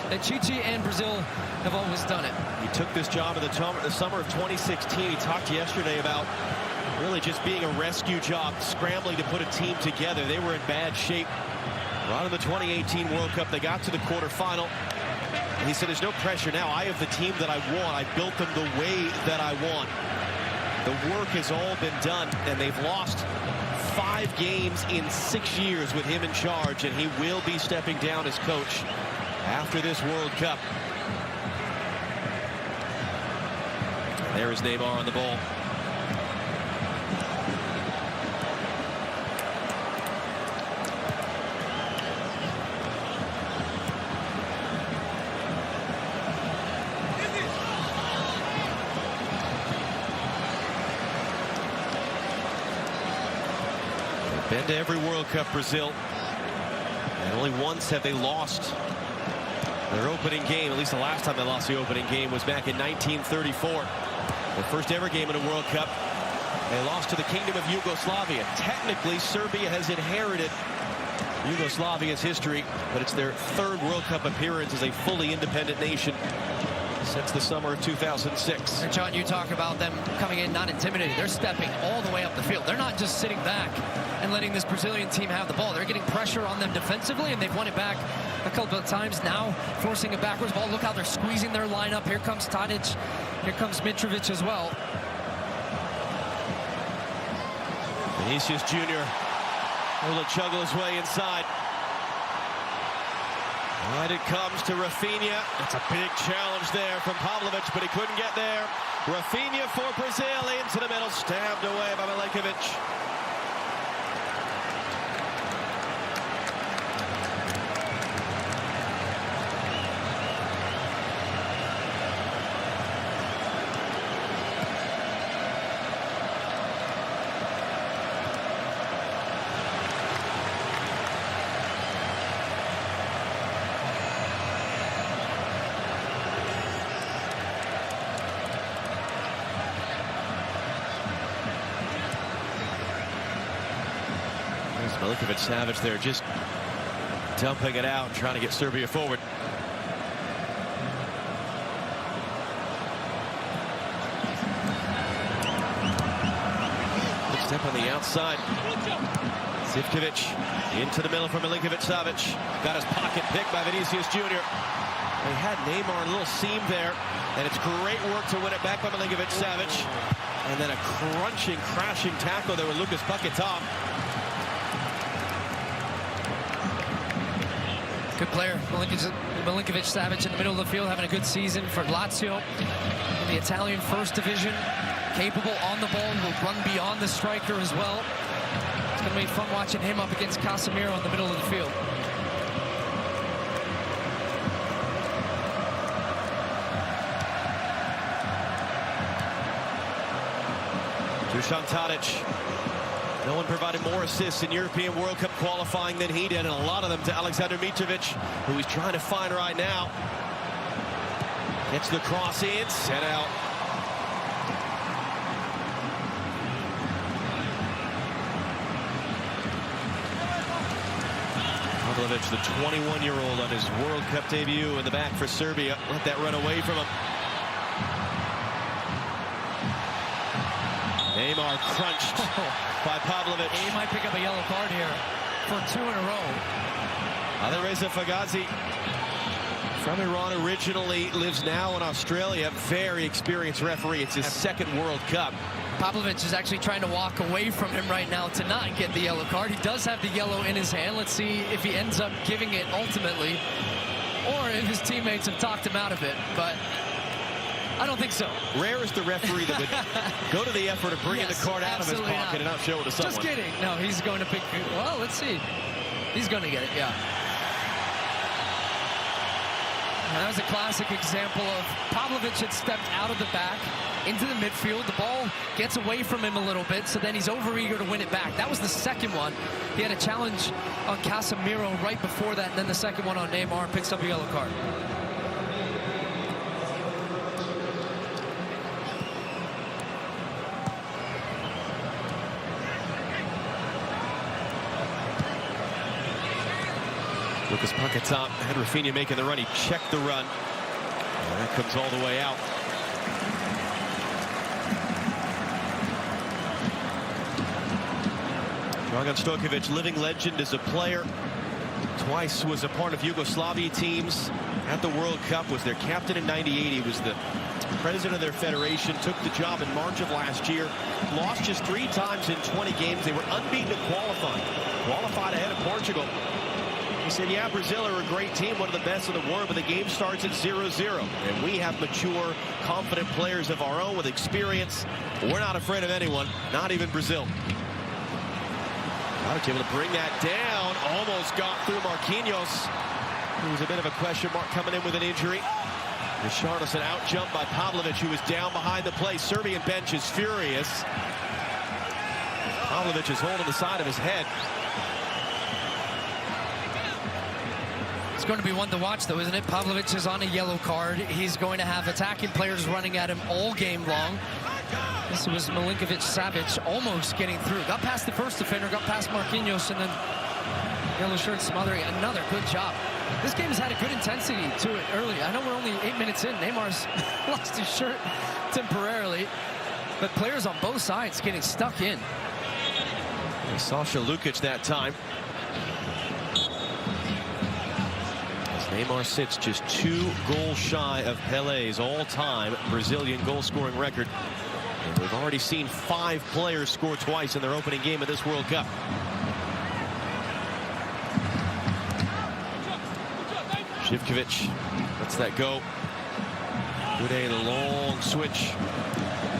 that Chichi and Brazil have always done it. He took this job in the summer of 2016. He talked yesterday about really just being a rescue job, scrambling to put a team together. They were in bad shape. Right in the 2018 World Cup, they got to the quarterfinal. And he said, there's no pressure now. I have the team that I want. I built them the way that I want. The work has all been done, and they've lost 5 games in 6 years with him in charge, and he will be stepping down as coach after this World Cup. There is Neymar on the ball. Been to every World Cup, Brazil, and only once have they lost their opening game. At least the last time they lost the opening game was back in 1934. Their first ever game in a World Cup. They lost to the Kingdom of Yugoslavia. Technically, Serbia has inherited Yugoslavia's history, but it's their 3rd World Cup appearance as a fully independent nation since the summer of 2006. And John, you talk about them coming in not intimidated. They're stepping all the way up the field. They're not just sitting back and letting this Brazilian team have the ball. They're getting pressure on them defensively, and they've won it back a couple of times now, forcing a backwards ball. Look how they're squeezing their lineup. Here comes Tadic. Here comes Mitrovic as well. Vinicius Jr. will juggle his way inside. And it comes to Rafinha. It's a big challenge there from Pavlovic, but he couldn't get there. Rafinha for Brazil into the middle, stabbed away by Milenkovic. Milenkovic-Savic there just dumping it out, trying to get Serbia forward. Good step on the outside. Zivkovic into the middle for Milenkovic-Savic. Got his pocket picked by Vinicius Jr. They had Neymar in a little seam there, and it's great work to win it back by Milenkovic-Savic. And then a crunching, crashing tackle there with Lucas Paquetá. Good player, Milenkovic-Savic in the middle of the field, having a good season for Lazio in the Italian First Division. Capable on the ball, will run beyond the striker as well. It's going to be fun watching him up against Casemiro in the middle of the field. Dusan Tadic. No one provided more assists in European World Cup qualifying than he did, and a lot of them to Aleksandar Mitrovic, who he's trying to find right now. Gets the cross in, set out. Pavlovic, the 21-year-old, on his World Cup debut in the back for Serbia. Let that run away from him. Neymar crunched by Pavlovic. He might pick up a yellow card here for 2 in a row. Alireza Fagazi from Iran originally, lives now in Australia. Very experienced referee. It's his 2nd World Cup. Pavlovic is actually trying to walk away from him right now to not get the yellow card. He does have the yellow in his hand. Let's see if he ends up giving it ultimately, or if his teammates have talked him out of it. But I don't think so. Rare is the referee that would go to the effort of bringing the card out of his pocket and not show it to someone. Just kidding. No, he's going to pick. Well, let's see. He's going to get it, yeah. And that was a classic example of Pavlovic had stepped out of the back into the midfield. The ball gets away from him a little bit, so then he's overeager to win it back. That was the second one. He had a challenge on Casemiro right before that, and then the second one on Neymar, picks up a yellow card. Lucas Paquetá had Rafinha making the run. He checked the run. And that comes all the way out. Dragan Stojkovic, living legend as a player. Twice was a part of Yugoslavia teams at the World Cup, was their captain in '98. He was the president of their federation, took the job in March of last year, lost just 3 times in 20 games. They were unbeaten in qualified ahead of Portugal. He said, yeah, Brazil are a great team, one of the best in the world, but the game starts at 0-0. And we have mature, confident players of our own with experience. We're not afraid of anyone, not even Brazil. Able to bring that down, almost got through Marquinhos. He was a bit of a question mark coming in with an injury. Richarlison out-jumped by Pavlovic, who was down behind the play. Serbian bench is furious. Pavlovic is holding the side of his head. It's going to be one to watch, though, isn't it? Pavlovic is on a yellow card. He's going to have attacking players running at him all game long. This was Milinkovic-Savic almost getting through. Got past the first defender, got past Marquinhos, and then yellow shirt smothering. Another good job. This game has had a good intensity to it early. I know we're only 8 minutes in. Neymar's lost his shirt temporarily, but players on both sides getting stuck in. Sasha Lukic that time. As Neymar sits just 2 goals shy of Pelé's all-time Brazilian goal-scoring record. And we've already seen 5 players score twice in their opening game of this World Cup. Živkovic lets that go. Good a long switch.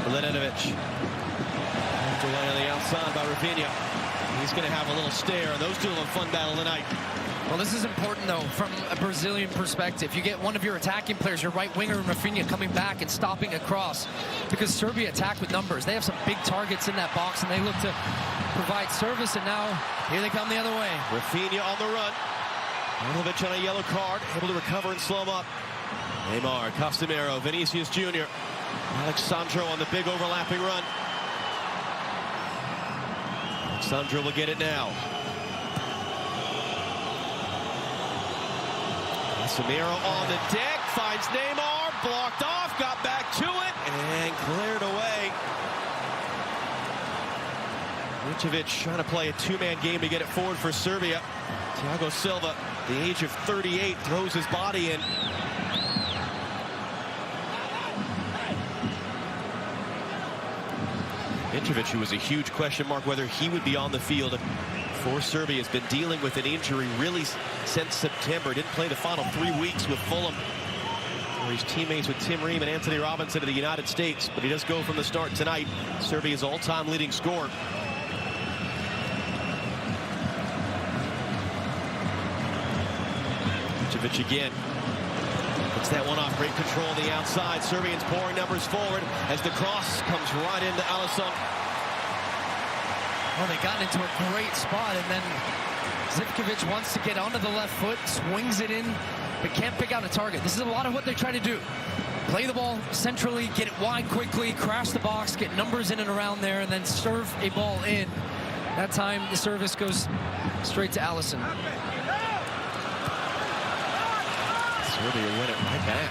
Mladenovic. Away on the outside by Rafinha. He's going to have a little stare, and those two will have a fun battle tonight. Well, this is important, though, from a Brazilian perspective. You get one of your attacking players, your right winger, Rafinha, coming back and stopping across, because Serbia attack with numbers. They have some big targets in that box, and they look to provide service, and now here they come the other way. Rafinha on the run. Pavlovic on a yellow card, able to recover and slow him up. Neymar, Castemiro, Vinicius Jr., Alexandro on the big overlapping run. Alexandro will get it now. Casemiro on the deck, finds Neymar, blocked off, got back to it, and cleared away. Vučević trying to play a 2-man game to get it forward for Serbia. Thiago Silva, the age of 38, throws his body in. Vučević, who was a huge question mark whether he would be on the field for Serbia, has been dealing with an injury really since September. Didn't play the final 3 weeks with Fulham, where he's teammates with Tim Ream and Anthony Robinson of the United States. But he does go from the start tonight. Serbia's all-time leading scorer. Vučević again. Puts that one off. Great control on the outside. Serbians pouring numbers forward as the cross comes right into Alisson. Well, they got into a great spot, and then Živkovic wants to get onto the left foot, swings it in, but can't pick out a target. This is a lot of what they try to do. Play the ball centrally, get it wide quickly, crash the box, get numbers in and around there, and then serve a ball in. That time, the service goes straight to Alisson. Serbia win it right back.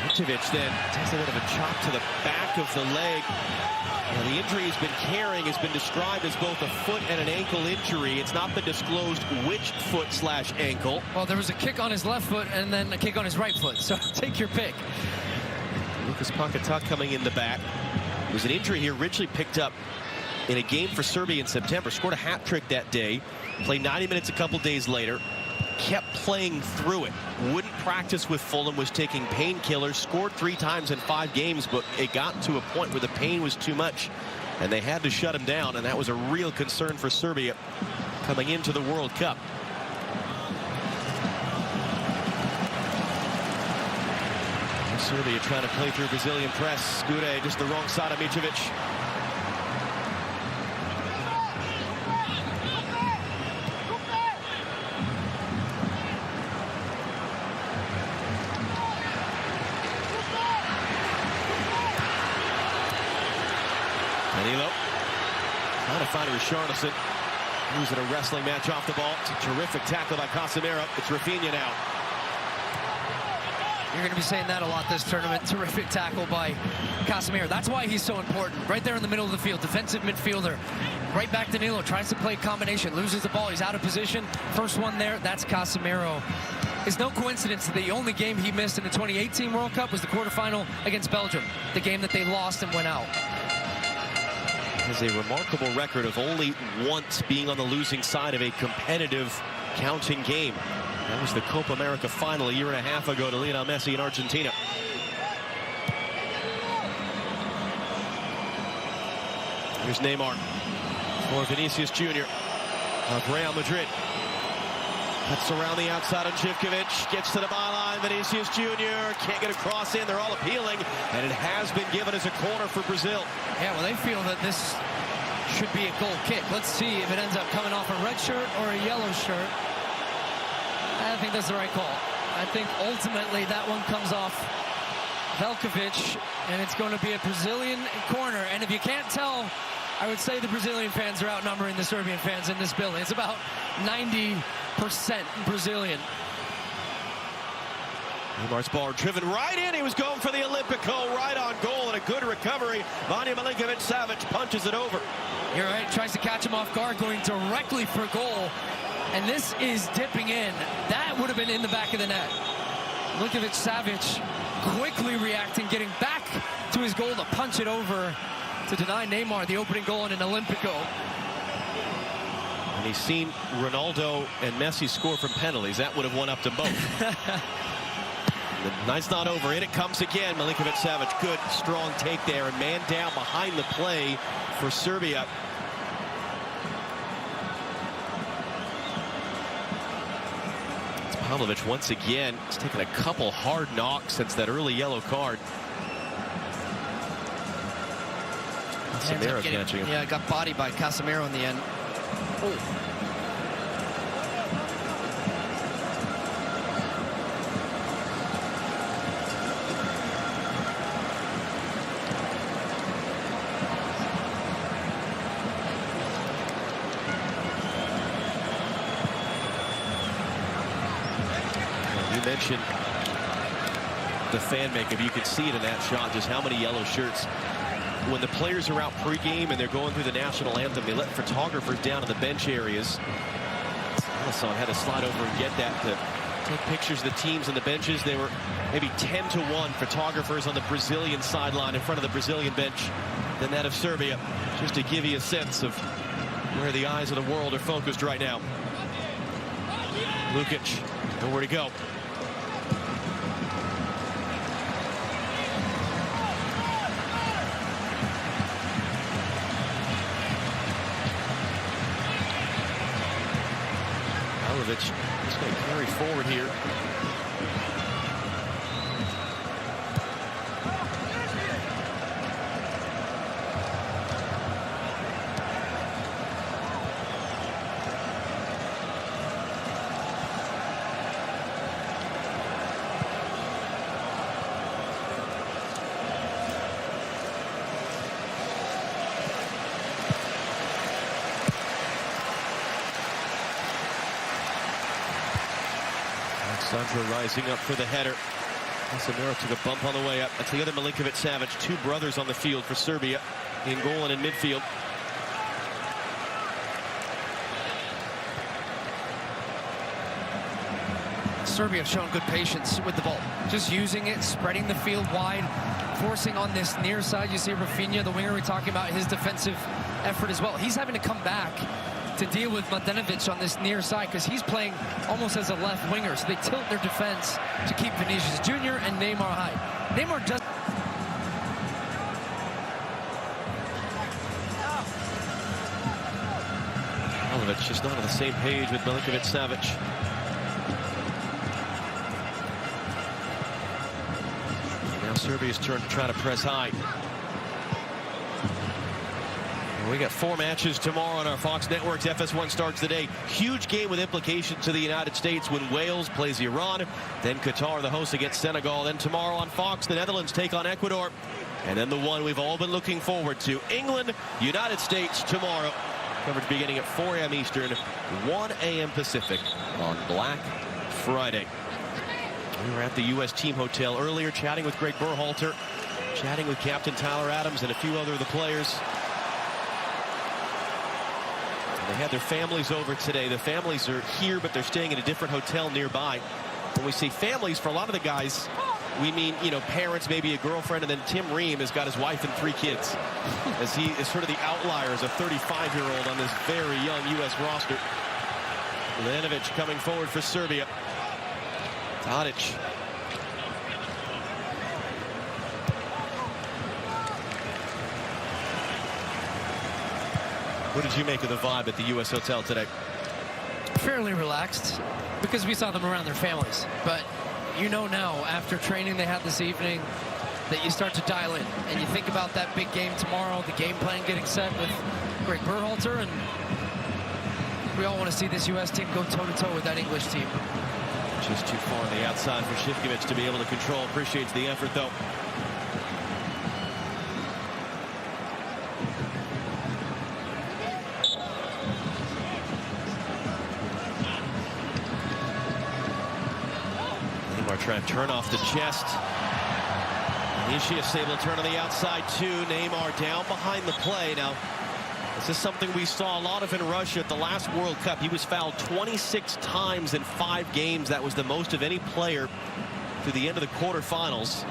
Vučević then takes a bit of a chop to the back of the leg. Now, the injury he's been carrying has been described as both a foot and an ankle injury. It's not been disclosed which foot/ankle. Well, there was a kick on his left foot and then a kick on his right foot, so take your pick. Lucas Paquetá coming in the back. It was an injury he originally picked up in a game for Serbia in September. Scored a hat trick that day. Played 90 minutes a couple days later. Kept playing through it. Wouldn't practice with Fulham, was taking painkillers, scored 3 times in 5 games, but it got to a point where the pain was too much and they had to shut him down, and that was a real concern for Serbia coming into the World Cup. Serbia trying to play through Brazilian press. Gude just the wrong side of Mitrovic. Danilo trying to find Richarlison. Losing a wrestling match off the ball. It's a terrific tackle by Casemiro. It's Rafinha now. You're going to be saying that a lot this tournament. Terrific tackle by Casemiro. That's why he's so important. Right there in the middle of the field. Defensive midfielder. Right back to Danilo. Tries to play combination. Loses the ball. He's out of position. First one there. That's Casemiro. It's no coincidence that the only game he missed in the 2018 World Cup was the quarterfinal against Belgium. The game that they lost and went out. Has a remarkable record of only once being on the losing side of a competitive counting game. That was the Copa America final a year and a half ago to Lionel Messi in Argentina. Here's Neymar for Vinicius Jr. of Real Madrid. Cuts around the outside on Živković. Gets to the byline. Vinicius Jr. can't get a cross in. They're all appealing. And it has been given as a corner for Brazil. Yeah, well, they feel that this should be a goal kick. Let's see if it ends up coming off a red shirt or a yellow shirt. I think that's the right call. I think ultimately that one comes off Velkovic, and it's going to be a Brazilian corner. And if you can't tell, I would say the Brazilian fans are outnumbering the Serbian fans in this building. It's about 90% Brazilian. Neymar's ball driven right in. He was going for the Olympico, right on goal, and a good recovery. Vanja Milinković-Savić punches it over. You're right, tries to catch him off guard, going directly for goal. And this is dipping in. That would have been in the back of the net. Milinković-Savić quickly reacting, getting back to his goal to punch it over to deny Neymar the opening goal in an Olympico. And he's seen Ronaldo and Messi score from penalties. That would have won up to both. The night's not over. In it comes again. Milinković-Savić, good, strong take there. And man down behind the play for Serbia. It's Pavlovic once again. He's taken a couple hard knocks since that early yellow card. Casemiro catching him. Yeah, got bodied by Casemiro in the end. Oh. You mentioned the fan makeup. You could see it in that shot, just how many yellow shirts. When the players are out pregame and they're going through the national anthem, they let photographers down in the bench areas. Alisson had to slide over and get that to take pictures of the teams and the benches. They were maybe 10-1 photographers on the Brazilian sideline in front of the Brazilian bench than that of Serbia, just to give you a sense of where the eyes of the world are focused right now. Lukic, nowhere to go. He's going to carry forward here. Sandro rising up for the header. Casemiro took a bump on the way up. That's the other Milinković-Savić. Two brothers on the field for Serbia, in goal and in midfield. Serbia have shown good patience with the ball. Just using it, spreading the field wide, forcing on this near side. You see Rafinha, the winger, we're talking about his defensive effort as well. He's having to come back to deal with Mladenovic on this near side because he's playing almost as a left winger. So they tilt their defense to keep Vinicius Jr. and Neymar high. Neymar just... Pavlovic just not on the same page with Milinković-Savić. Now Serbia's turn to try to press high. We got 4 matches tomorrow on our Fox networks. FS1 starts today. Huge game with implications to the United States when Wales plays Iran. Then Qatar, the host, against Senegal. Then tomorrow on Fox, the Netherlands take on Ecuador. And then the one we've all been looking forward to, England, United States tomorrow. Coverage beginning at 4 a.m. Eastern, 1 a.m. Pacific on Black Friday. We were at the U.S. team hotel earlier chatting with Greg Berhalter, chatting with Captain Tyler Adams and a few other of the players. They had their families over today. The families are here, but they're staying in a different hotel nearby. When we say families, for a lot of the guys, we mean, you know, parents, maybe a girlfriend, and then Tim Ream has got his wife and 3 kids. As he is sort of the outlier as a 35-year-old on this very young U.S. roster. Milanovic coming forward for Serbia. Tadic. What did you make of the vibe at the U.S. hotel today? Fairly relaxed, because we saw them around their families. But you know now, after training they had this evening, that you start to dial in. And you think about that big game tomorrow, the game plan getting set with Greg Berhalter, and we all want to see this U.S. team go toe-to-toe with that English team. Just too far on the outside for Shipkovich to be able to control. Appreciates the effort, though. Neymar trying to turn off the chest. Vinicius able to turn on the outside, too. Neymar down behind the play. Now, this is something we saw a lot of in Russia at the last World Cup. He was fouled 26 times in 5 games. That was the most of any player to the end of the quarterfinals.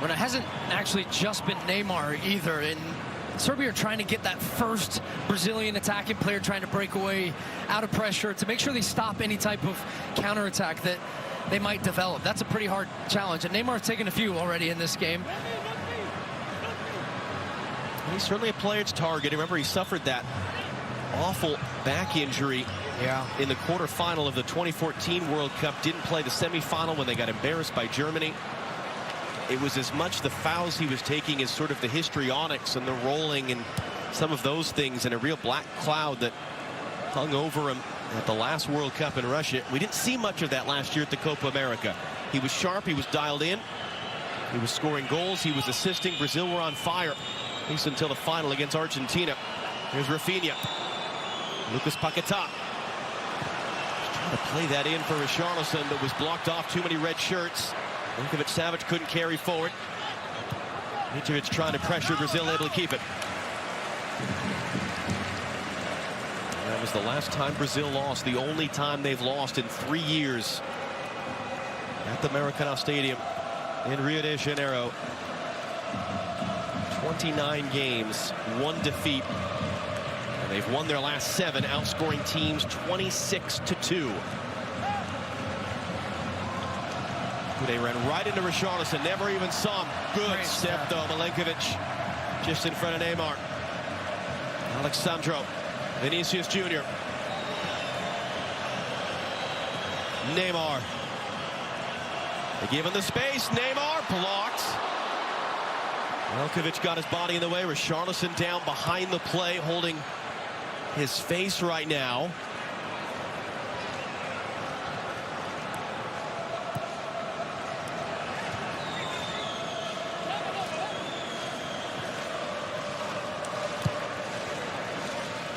Well, it hasn't actually just been Neymar either. And Serbia are trying to get that first Brazilian attacking player trying to break away out of pressure to make sure they stop any type of counterattack that they might develop. That's a pretty hard challenge. And Neymar's taken a few already in this game. He's certainly a player to target. Remember, he suffered that awful back injury in the quarterfinal of the 2014 World Cup. Didn't play the semifinal when they got embarrassed by Germany. It was as much the fouls he was taking as sort of the histrionics and the rolling and some of those things, and a real black cloud that hung over him at the last World Cup in Russia. We didn't see much of that last year at the Copa America. He was sharp. He was dialed in. He was scoring goals. He was assisting. Brazil were on fire, at least until the final against Argentina. Here's Rafinha. Lucas Paquetá. Trying to play that in for Richarlison, but was blocked off. Too many red shirts. Milinkovic-Savic couldn't carry forward. Mitrovic trying to pressure Brazil, able to keep it. That was the last time Brazil lost, the only time they've lost in 3 years at the Maracanã Stadium in Rio de Janeiro. 29 games, 1 defeat. And they've won their last 7, outscoring teams 26-2. They ran right into Richarlison, never even saw him. Good step, though. Milinkovic just in front of Neymar. Alexandro. Vinicius Jr. Neymar. They give him the space. Neymar blocked. Milinkovic got his body in the way. Richarlison down behind the play, holding his face right now.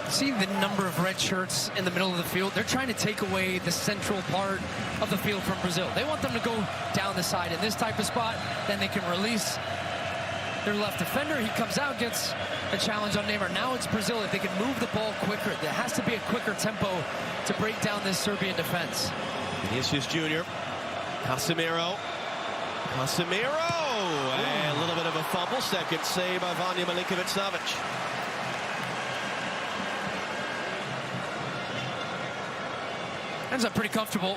See the number of red shirts in the middle of the field. They're trying to take away the central part of the field from Brazil. They want them to go down the side in this type of spot. Then they can release their left defender. He comes out, gets a challenge on Neymar. Now it's Brazil. If they can move the ball quicker, there has to be a quicker tempo to break down this Serbian defense. Vinicius Jr. Casemiro. And a little bit of a fumble. Second save by Vanja Milinkovic-Savic. Ends up pretty comfortable.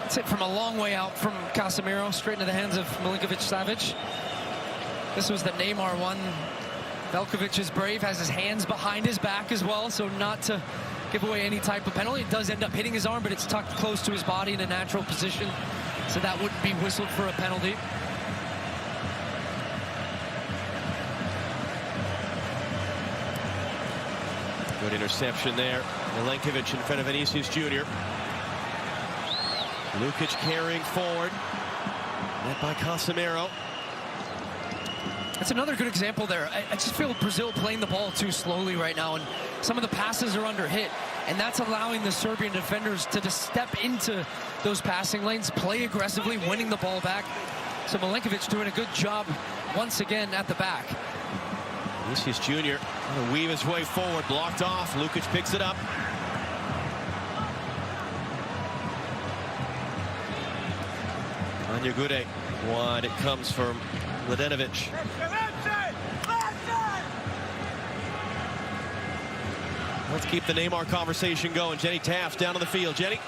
It's hit from a long way out from Casemiro, straight into the hands of Milinkovic-Savic. This was the Neymar one. Veljkovic is brave, has his hands behind his back as well, so not to give away any type of penalty. It does end up hitting his arm, but it's tucked close to his body in a natural position, so that wouldn't be whistled for a penalty. Good interception there. Milinkovic in front of Vinicius Jr. Lukic carrying forward. Met by Casemiro. That's another good example there. I just feel Brazil playing the ball too slowly right now, and some of the passes are under hit, and that's allowing the Serbian defenders to just step into those passing lanes, play aggressively, winning the ball back. So Milenkovic doing a good job once again at the back. Vinicius Jr. going to weave his way forward, blocked off. Lukic picks it up. Onyegure, wide it comes from Mladenovic. Let's keep the Neymar conversation going. Jenny Taft down on the field. Jenny?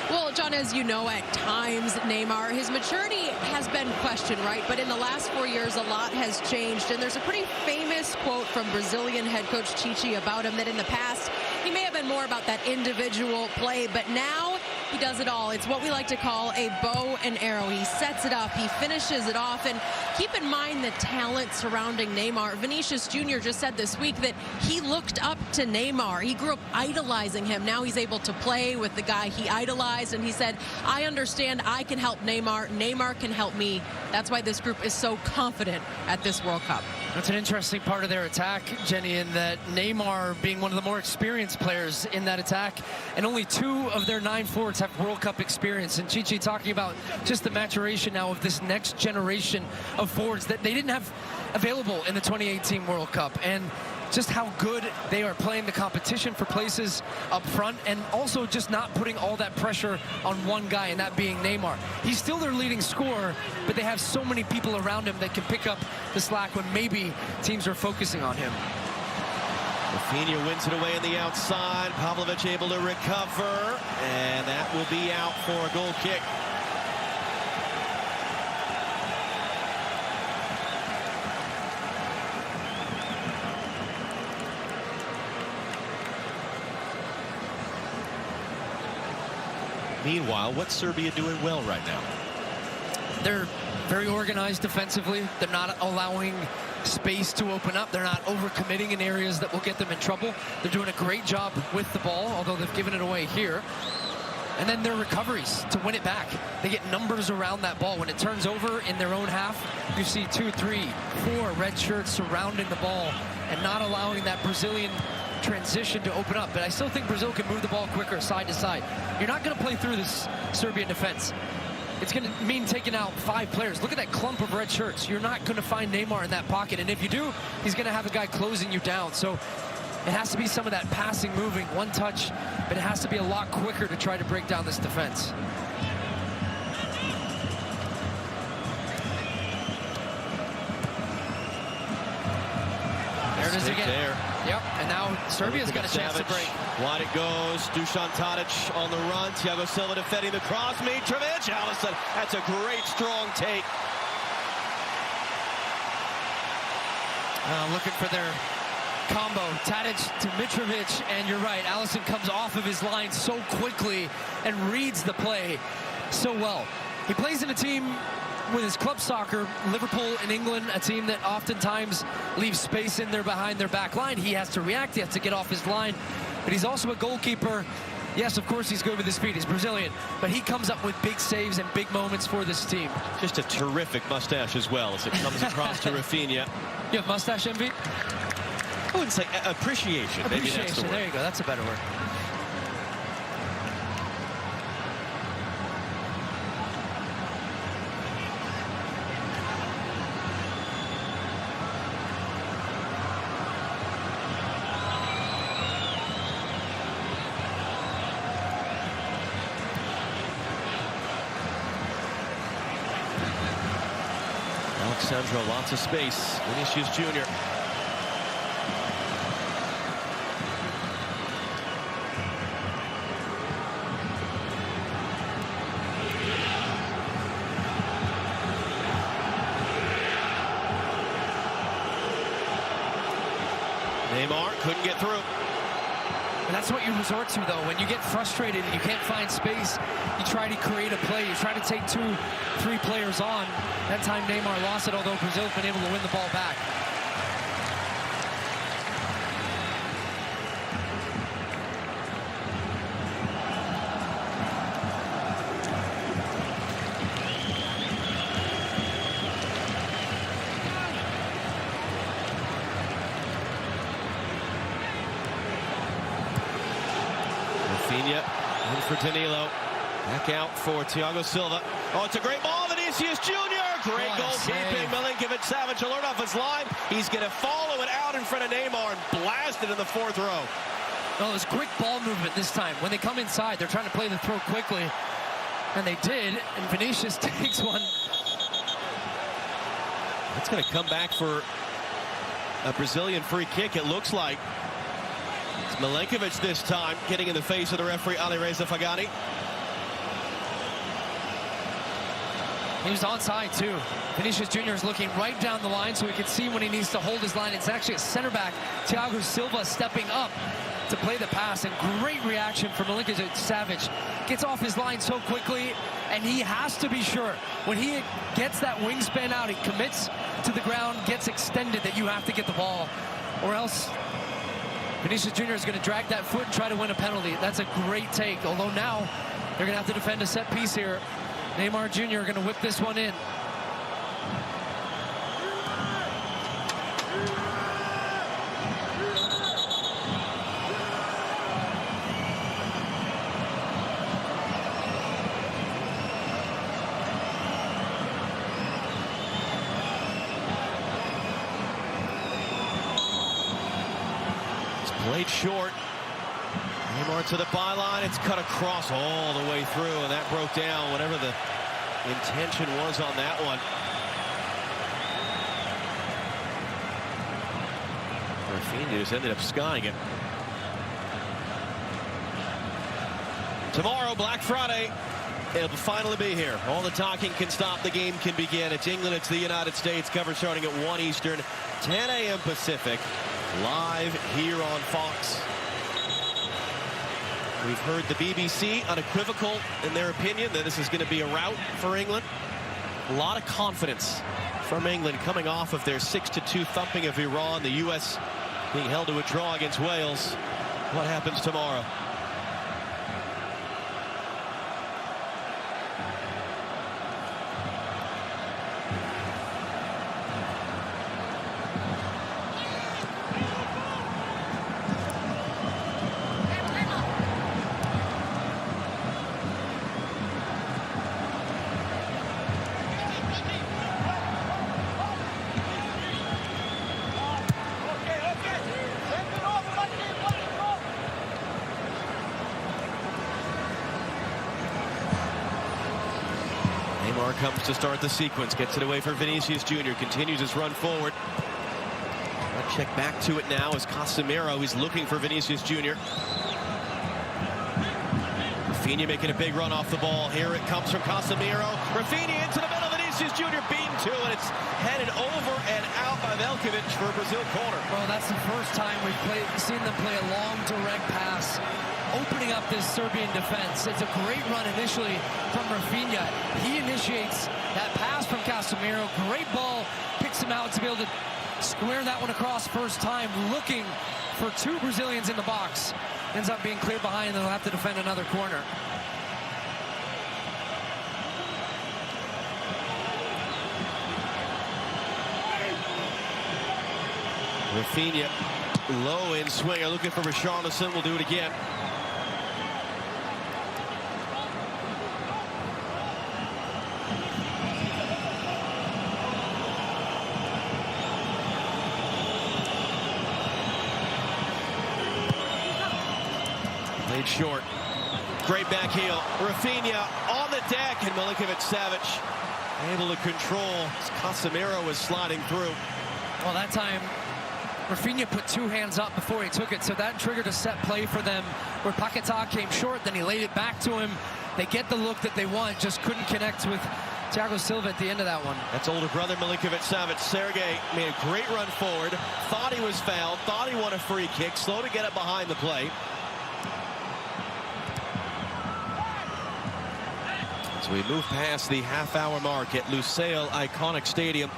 Well, John, as you know, at times, Neymar, his maturity has been questioned, right? But in the last 4 years, a lot has changed. And there's a pretty famous quote from Brazilian head coach Tite about him that in the past, he may have been more about that individual play, but now he does it all. It's what we like to call a bow and arrow. He sets it up, he finishes it off, and keep in mind the talent surrounding Neymar. Vinicius Jr. just said this week that he looked up to Neymar. He grew up idolizing him. Now he's able to play with the guy he idolized, and he said, I understand I can help Neymar. Neymar can help me. That's why this group is so confident at this World Cup. That's an interesting part of their attack, Jenny, in that Neymar being one of the more experienced players in that attack, and only 2 of their 9 forwards have World Cup experience. And Chichi talking about just the maturation now of this next generation of forwards that they didn't have available in the 2018 World Cup, and just how good they are playing the competition for places up front, and also just not putting all that pressure on one guy, and that being Neymar. He's still their leading scorer, but they have so many people around him that can pick up the slack when maybe teams are focusing on him. Rafinha wins it away on the outside. Pavlovic able to recover, and that will be out for a goal kick. Meanwhile, what's Serbia doing well right now? They're very organized defensively. They're not allowing space to open up. They're not overcommitting in areas that will get them in trouble. They're doing a great job with the ball, although they've given it away here. And then their recoveries to win it back. They get numbers around that ball. When it turns over in their own half, you see 2, 3, 4 red shirts surrounding the ball and not allowing that Brazilian transition to open up. But I still think Brazil can move the ball quicker side to side. You're not going to play through this Serbian defense. It's going to mean taking out 5 players. Look at that clump of red shirts. You're not going to find Neymar in that pocket. And if you do, he's going to have a guy closing you down. So it has to be some of that passing, moving, one touch, but it has to be a lot quicker to try to break down this defense. There it is again. There. Yep, and now Serbia's got a chance to break. Wide it goes. Dusan Tadic on the run. Thiago Silva defending the cross. Mitrovic. Allison, that's a great strong take. Looking for their combo. Tadic to Mitrovic, and you're right. Allison comes off of his line so quickly and reads the play so well. He plays in a team with his club soccer, Liverpool in England, a team that oftentimes leaves space in there behind their back line. He has to react, he has to get off his line, but he's also a goalkeeper. Yes, of course he's good with his feet, he's Brazilian, but he comes up with big saves and big moments for this team. Just a terrific mustache as well as it comes across to Rafinha. You have mustache envy? I wouldn't say appreciation. Maybe that's the word. There you go, that's a better word. Alexandro, lots of space. Vinicius Jr. Neymar couldn't get through. And that's what you resort to, though. When you get frustrated and you can't find space, you try to create a play. You try to take 2, 3 players on. That time Neymar lost it, although Brazil's been able to win the ball back. Rafinha in for Danilo. Back out for Thiago Silva. Oh, it's a great ball. Vinicius Jr. Great goalkeeping. Milinkovic-Savic alert off his line. He's going to follow it out in front of Neymar and blast it in the fourth row. Well, it was quick ball movement this time. When they come inside, they're trying to play the throw quickly. And they did. And Vinicius takes one. That's going to come back for a Brazilian free kick, it looks like. It's Milinkovic this time, getting in the face of the referee, Alireza Fagani. He was onside too. Vinicius Jr. is looking right down the line so he can see when he needs to hold his line. It's actually a center back, Thiago Silva, stepping up to play the pass, and great reaction from Milinkovic-Savic. Gets off his line so quickly, and he has to be sure when he gets that wingspan out, he commits to the ground, gets extended, that you have to get the ball, or else Vinicius Jr. is going to drag that foot and try to win a penalty. That's a great take, although now they're going to have to defend a set piece here. Neymar Jr. going to whip this one in. It's played short. Neymar to the byline. It's cut across all the way through, and that broke down whatever the intention was on that one. Rafinha just ended up skying it. Tomorrow, Black Friday, it'll finally be here. All the talking can stop. The game can begin. It's England. It's the United States. Coverage starting at 1 Eastern, 10 a.m. Pacific. Live here on Fox. We've heard the BBC unequivocal in their opinion that this is going to be a rout for England. A lot of confidence from England coming off of their 6-2 thumping of Iran. The U.S. being held to a draw against Wales. What happens tomorrow? Neymar comes to start the sequence, gets it away for Vinicius Jr., continues his run forward. I'll check back to it now as Casemiro is looking for Vinicius Jr. Rafinha making a big run off the ball. Here it comes from Casemiro. Rafinha into the middle. Vinicius Jr. beaten to, and it's headed over and out by Velkovic for a Brazil corner. Well, that's the first time we've seen them play a long, direct pass, opening up this Serbian defense. It's a great run initially from Rafinha. He initiates that pass from Casemiro. Great ball, picks him out to be able to square that one across first time, looking for two Brazilians in the box. Ends up being cleared behind, and they'll have to defend another corner. Rafinha, low in swinger, looking for Richarlison. Will do it again. Played short. Great back heel. Rafinha on the deck, and Milinkovic-Savic able to control. Casemiro was sliding through. Well, that time Rafinha put two hands up before he took it, so that triggered a set play for them where Paquetá came short, then he laid it back to him. They get the look that they want, just couldn't connect with Thiago Silva at the end of that one. That's older brother Milinkovic-Savic. Sergei made a great run forward, thought he was fouled, thought he won a free kick, slow to get it behind the play. So we move past the half-hour mark at Lusail Iconic Stadium.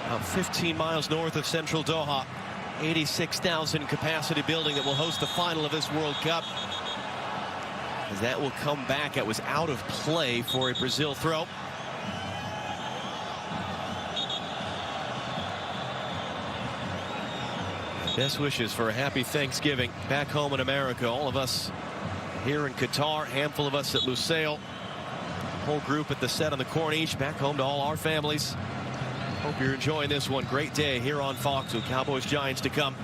About 15 miles north of central Doha. 86,000 capacity building that will host the final of this World Cup. As that will come back. It was out of play for a Brazil throw. Best wishes for a happy Thanksgiving back home in America. All of us here in Qatar, handful of us at Lusail. Whole group at the set on the Corniche, back home to all our families. Hope you're enjoying this one. Great day here on Fox with Cowboys Giants to come.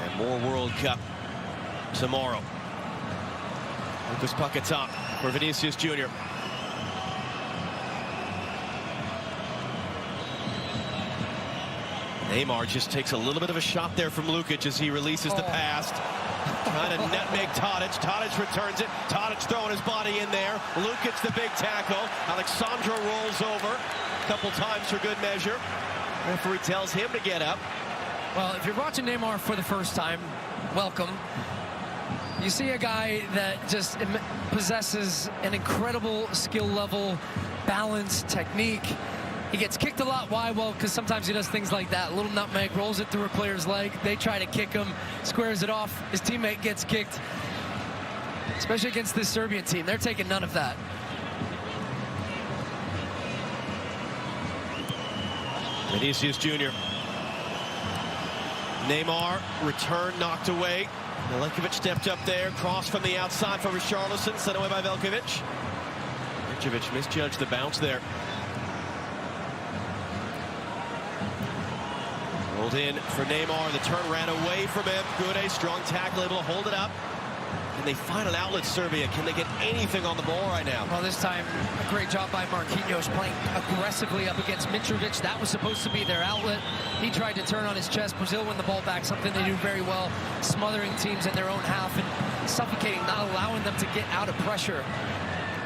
And more World Cup tomorrow. Lucas Paquetá for Vinicius Jr. Neymar just takes a little bit of a shot there from Lukic as he releases the pass. Trying to nutmeg Tadic. Tadic returns it. Tadic throwing his body in there. Lukic the big tackle. Alexandra rolls over a couple times for good measure. Referee tells him to get up. Well, if you're watching Neymar for the first time, welcome. You see a guy that just possesses an incredible skill level, balance, technique. He gets kicked a lot. Why? Well, because sometimes he does things like that. Little nutmeg, rolls it through a player's leg. They try to kick him, squares it off. His teammate gets kicked, especially against this Serbian team. They're taking none of that. Vinicius Jr. Neymar, return knocked away. Milinkovic stepped up there, cross from the outside for Richarlison, sent away by Veljkovic. Mitrovic misjudged the bounce there. Rolled in for Neymar. The turn ran away from him. Good, a strong tackle, able to hold it up. Can they find an outlet, Serbia? Can they get anything on the ball right now? Well, this time, a great job by Marquinhos playing aggressively up against Mitrovic. That was supposed to be their outlet. He tried to turn on his chest. Brazil win the ball back, something they do very well, smothering teams in their own half and suffocating, not allowing them to get out of pressure.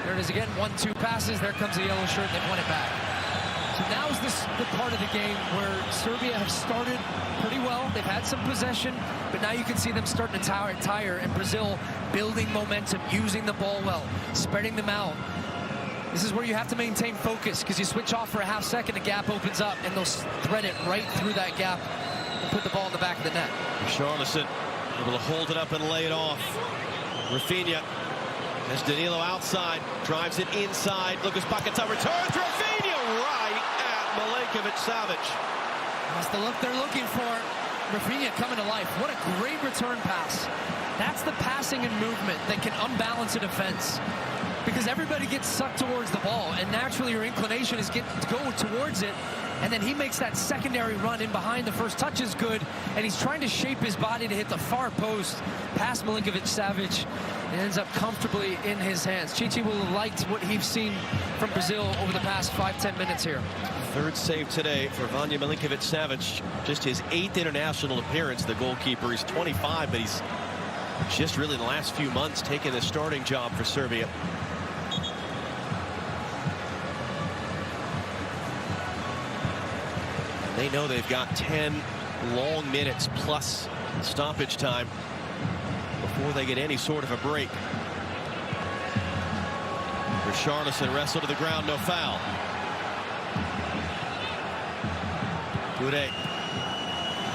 There it is again, 1-2 passes. There comes the yellow shirt. They've won it back. So now is this the part of the game where Serbia have started pretty well. They've had some possession, but now you can see them starting to tire, and Brazil building momentum, using the ball well, spreading them out. This is where you have to maintain focus, because you switch off for a half second, the gap opens up, and they'll thread it right through that gap and put the ball in the back of the net. Richarlison able to hold it up and lay it off. Rafinha has Danilo outside, drives it inside. Lucas Paquetá returns. Rafinha right at Milinkovic-Savic. That's the look they're looking for. Rafinha coming to life. What a great return pass. That's the passing and movement that can unbalance a defense, because everybody gets sucked towards the ball, and naturally your inclination is to go towards it, and then he makes that secondary run in behind. The first touch is good, and he's trying to shape his body to hit the far post past Milinkovic-Savic. It ends up comfortably in his hands. Chichi will have liked what he's seen from Brazil over the past 5-10 minutes here. Third save today for Vanja Milinkovic-Savic. Just his 8th international appearance, the goalkeeper. He's 25, but he's just really in the last few months taken the starting job for Serbia. They know they've got 10 long minutes plus stoppage time before they get any sort of a break. Richarlison wrestled to the ground, no foul. Gude.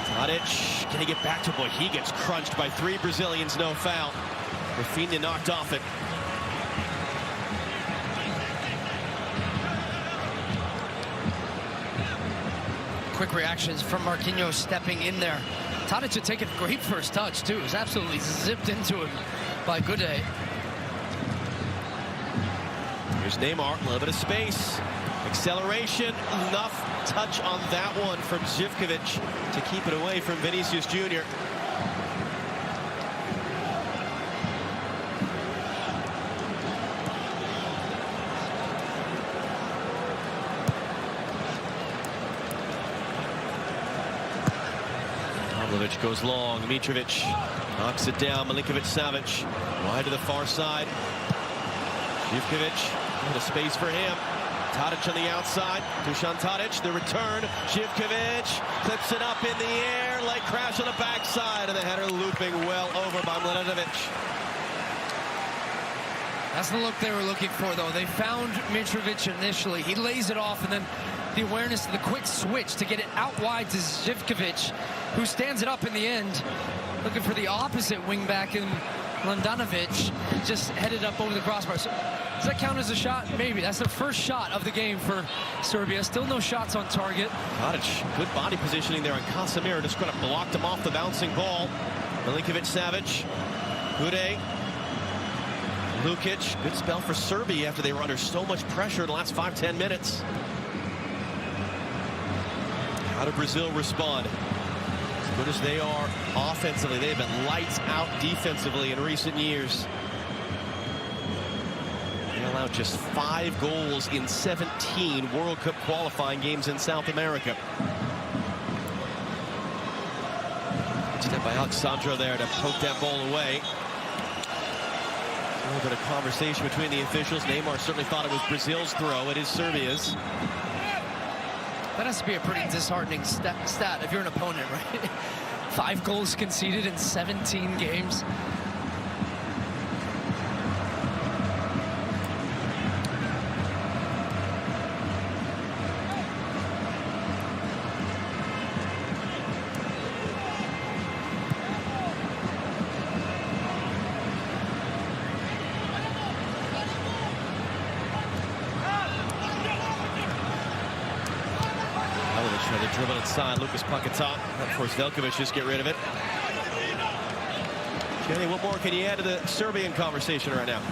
Tadic, can he get back to boy? He gets crunched by 3 Brazilians, no foul. Rafinha knocked off it. Quick reactions from Marquinhos stepping in there. Tadic had taken a great first touch, too. It was absolutely zipped into him by Gude. Here's Neymar, a little bit of space. Acceleration, enough touch on that one from Živkovic to keep it away from Vinicius Jr. Pavlovic goes long. Mitrovic knocks it down. Milinkovic-Savic wide to the far side. Živkovic, a space for him. Tadic on the outside. Dusan Tadic, the return. Živkovic clips it up in the air. Leg crash on the backside, and the header looping well over by Mladenovic. That's the look they were looking for, though. They found Mitrovic initially. He lays it off, and then the awareness of the quick switch to get it out wide to Živkovic, who stands it up in the end, looking for the opposite wingback in Mladenovic, just headed up over the crossbar. So, does that count as a shot? Maybe. That's the first shot of the game for Serbia. Still no shots on target. Tadic, good body positioning there on Casemiro. Just kind of blocked him off the bouncing ball. Milinkovic-Savic Gude. Lukic, good spell for Serbia after they were under so much pressure in the last 5-10 minutes. How did Brazil respond? As good as they are offensively, they've been lights out defensively in recent years. They allowed just 5 goals in 17 World Cup qualifying games in South America. Step by Alexandro there to poke that ball away. A little bit of conversation between the officials. Neymar certainly thought it was Brazil's throw. It is Serbia's. That has to be a pretty disheartening stat if you're an opponent, right? 5 goals conceded in 17 games. Trying to dribble inside. Lucas Paquetá. Of course, Veljkovic just get rid of it. Jenny, what more can you add to the Serbian conversation right now?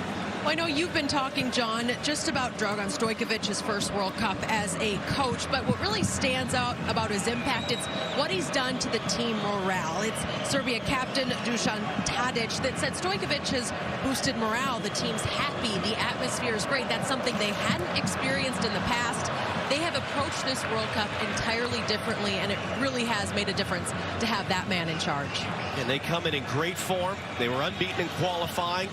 Well, I know you've been talking, John, just about Dragan Stojkovic's first World Cup as a coach, but what really stands out about his impact, it's what he's done to the team morale. It's Serbia captain Dusan Tadic that said Stojkovic has boosted morale. The team's happy. The atmosphere is great. That's something they hadn't experienced in the past. They have approached this World Cup entirely differently, and it really has made a difference to have that man in charge. And they come in great form. They were unbeaten in qualifying,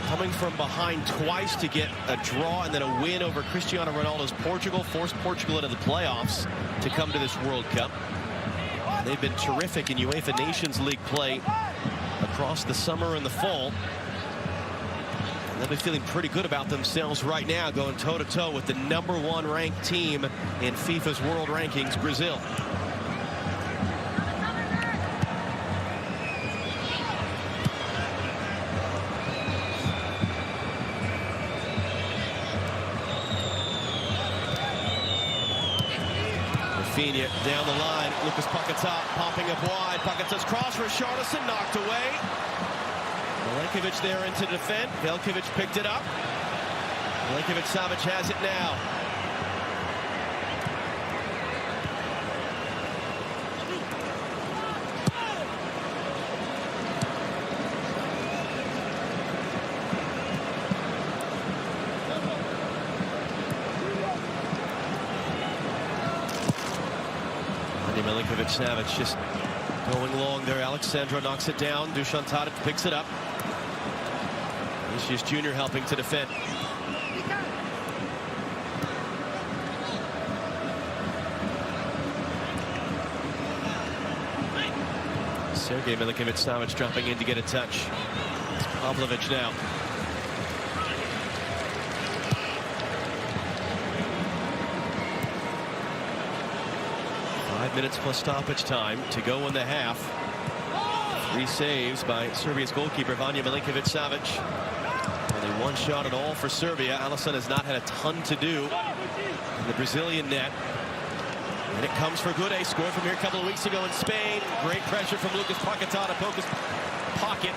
coming from behind twice to get a draw and then a win over Cristiano Ronaldo's Portugal, forced Portugal into the playoffs to come to this World Cup. And they've been terrific in UEFA Nations League play across the summer and the fall. They'll be feeling pretty good about themselves right now, going toe-to-toe with the #1 ranked team in FIFA's world rankings, Brazil. Rafinha down the line. Lucas Paquetá popping up wide. Paquetá's cross for Richarlison, knocked away. Milenkovic there in to defend. Veljkovic picked it up. Milenkovic-Savic has it now. Milenkovic-Savic just going long there. Alexandro knocks it down. Dusan Tadic picks it up. Vinicius Jr. helping to defend. Sergei Milinkovic-Savic dropping in to get a touch. It's Pavlovic now. Minutes plus stoppage time to go in the half. 3 saves by Serbia's goalkeeper Vanja Milinkovic-Savic. Only 1 shot at all for Serbia. Alisson has not had a ton to do in the Brazilian net. And it comes for Gude, scored from here a couple of weeks ago in Spain. Great pressure from Lucas Paquetá to poke his pocket.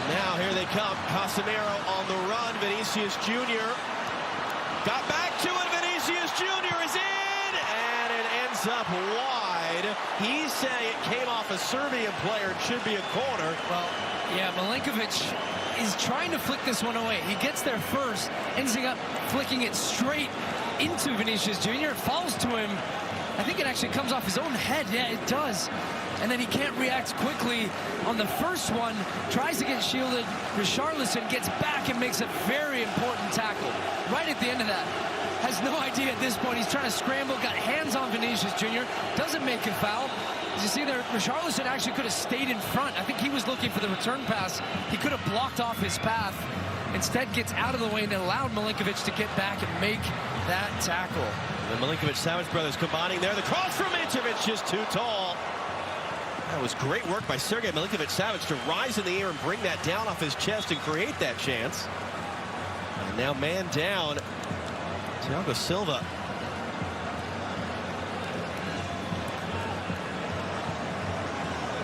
Now here they come. Casemiro on the run. Vinicius Jr. got back to it. Vinicius Jr. is in. Up wide. He's saying it came off a Serbian player. It should be a corner. Well, yeah, Milenkovic is trying to flick this one away. He gets there first, ends up flicking it straight into Vinicius Jr. It falls to him. I think it actually comes off his own head. Yeah, it does. And then he can't react quickly on the first one. Tries to get shielded. Richarlison gets back and makes a very important tackle right at the end of that. Has no idea at this point. He's trying to scramble, got hands on Vinicius Jr. Doesn't make a foul. As you see there, Richarlison actually could have stayed in front. I think he was looking for the return pass. He could have blocked off his path. Instead gets out of the way and allowed Milinkovic to get back and make that tackle. The Milinkovic-Savic brothers combining there. The cross from Mitrovic just too tall. That was great work by Sergei Milinkovic-Savic to rise in the air and bring that down off his chest and create that chance. And now man down. Thiago Silva.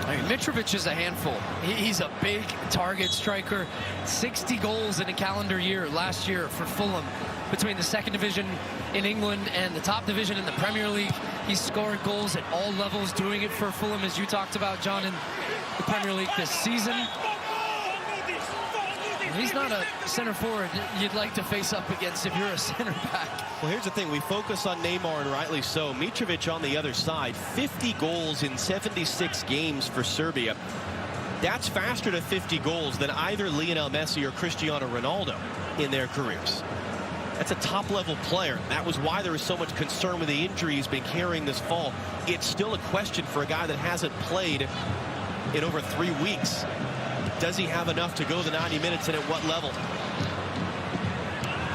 I mean, Mitrovic is a handful. He's a big target striker. 60 goals in a calendar year last year for Fulham. Between the second division in England and the top division in the Premier League, he's scored goals at all levels, doing it for Fulham, as you talked about, John, in the Premier League this season. He's not a center forward you'd like to face up against if you're a center back. Well, here's the thing. We focus on Neymar, and rightly so. Mitrovic on the other side, 50 goals in 76 games for Serbia. That's faster to 50 goals than either Lionel Messi or Cristiano Ronaldo in their careers. That's a top-level player. That was why there was so much concern with the injury he's been carrying this fall. It's still a question for a guy that hasn't played in over 3 weeks. Does he have enough to go the 90 minutes, and at what level?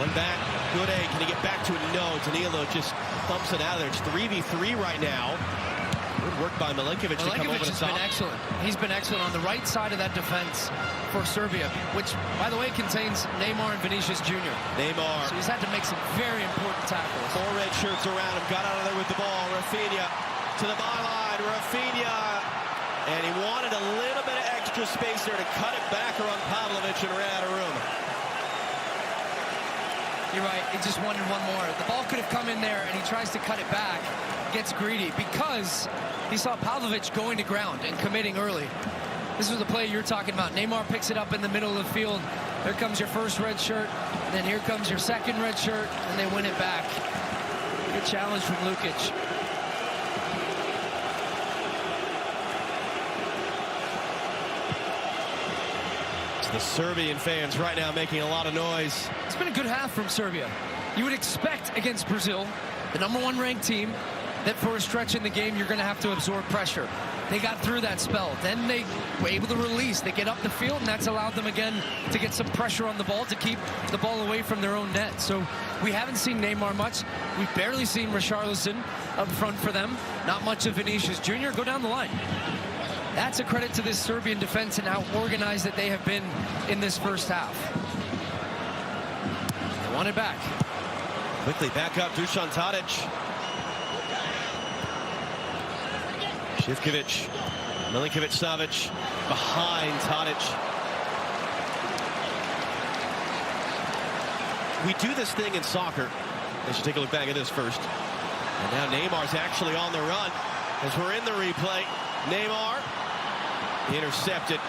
One back. Good A. Can he get back to it? No. Danilo just thumps it out of there. It's 3v3 right now. Good work by Milinkovic to come over the top. Been excellent. He's been excellent on the right side of that defense for Serbia, which, by the way, contains Neymar and Vinicius Jr. Neymar. So he's had to make some very important tackles. 4 red shirts around him. Got out of there with the ball. Rafinha to the byline. Rafinha. And he wanted a little bit of extra space there to cut it back around Pavlovic and ran out of room. You're right. He just wanted one more. The ball could have come in there, and he tries to cut it back. Gets greedy because he saw Pavlovic going to ground and committing early. This was the play you're talking about. Neymar picks it up in the middle of the field. There comes your first red shirt. And then here comes your second red shirt, and they win it back. Good challenge from Lukic. The Serbian fans right now making a lot of noise. It's been a good half from Serbia. You would expect against Brazil, the #1 ranked team, that for a stretch in the game you're going to have to absorb pressure. They got through that spell. Then they were able to release. They get up the field, and that's allowed them again to get some pressure on the ball to keep the ball away from their own net. So we haven't seen Neymar much. We've barely seen Richarlison up front for them. Not much of Vinicius Jr. Go down the line. That's a credit to this Serbian defense and how organized that they have been in this first half. They want it back. Quickly back up, Dusan Tadic. Živković, Milinkovic-Savic behind Tadic. We do this thing in soccer. Let's take a look back at this first. And now Neymar's actually on the run as we're in the replay. Neymar intercepted.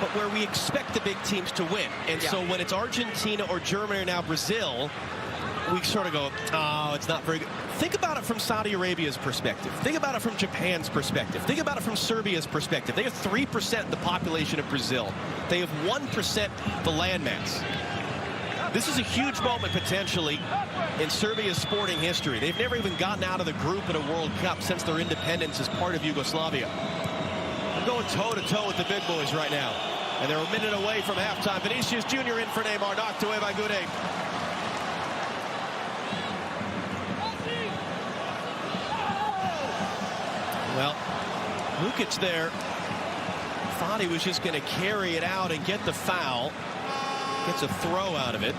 But where we expect the big teams to win. And so when it's Argentina or Germany or now Brazil, we sort of go, oh, it's not very good. Think about it from Saudi Arabia's perspective. Think about it from Japan's perspective. Think about it from Serbia's perspective. They have 3% the population of Brazil. They have 1% the landmass. This is a huge moment potentially in Serbia's sporting history. They've never even gotten out of the group at a World Cup since their independence as part of Yugoslavia. I'm going toe-to-toe with the big boys right now. And they're a minute away from halftime. Vinicius Jr. in for Neymar, knocked away by Gude. Well, Lukic there thought he was just going to carry it out and get the foul. Gets a throw out of it.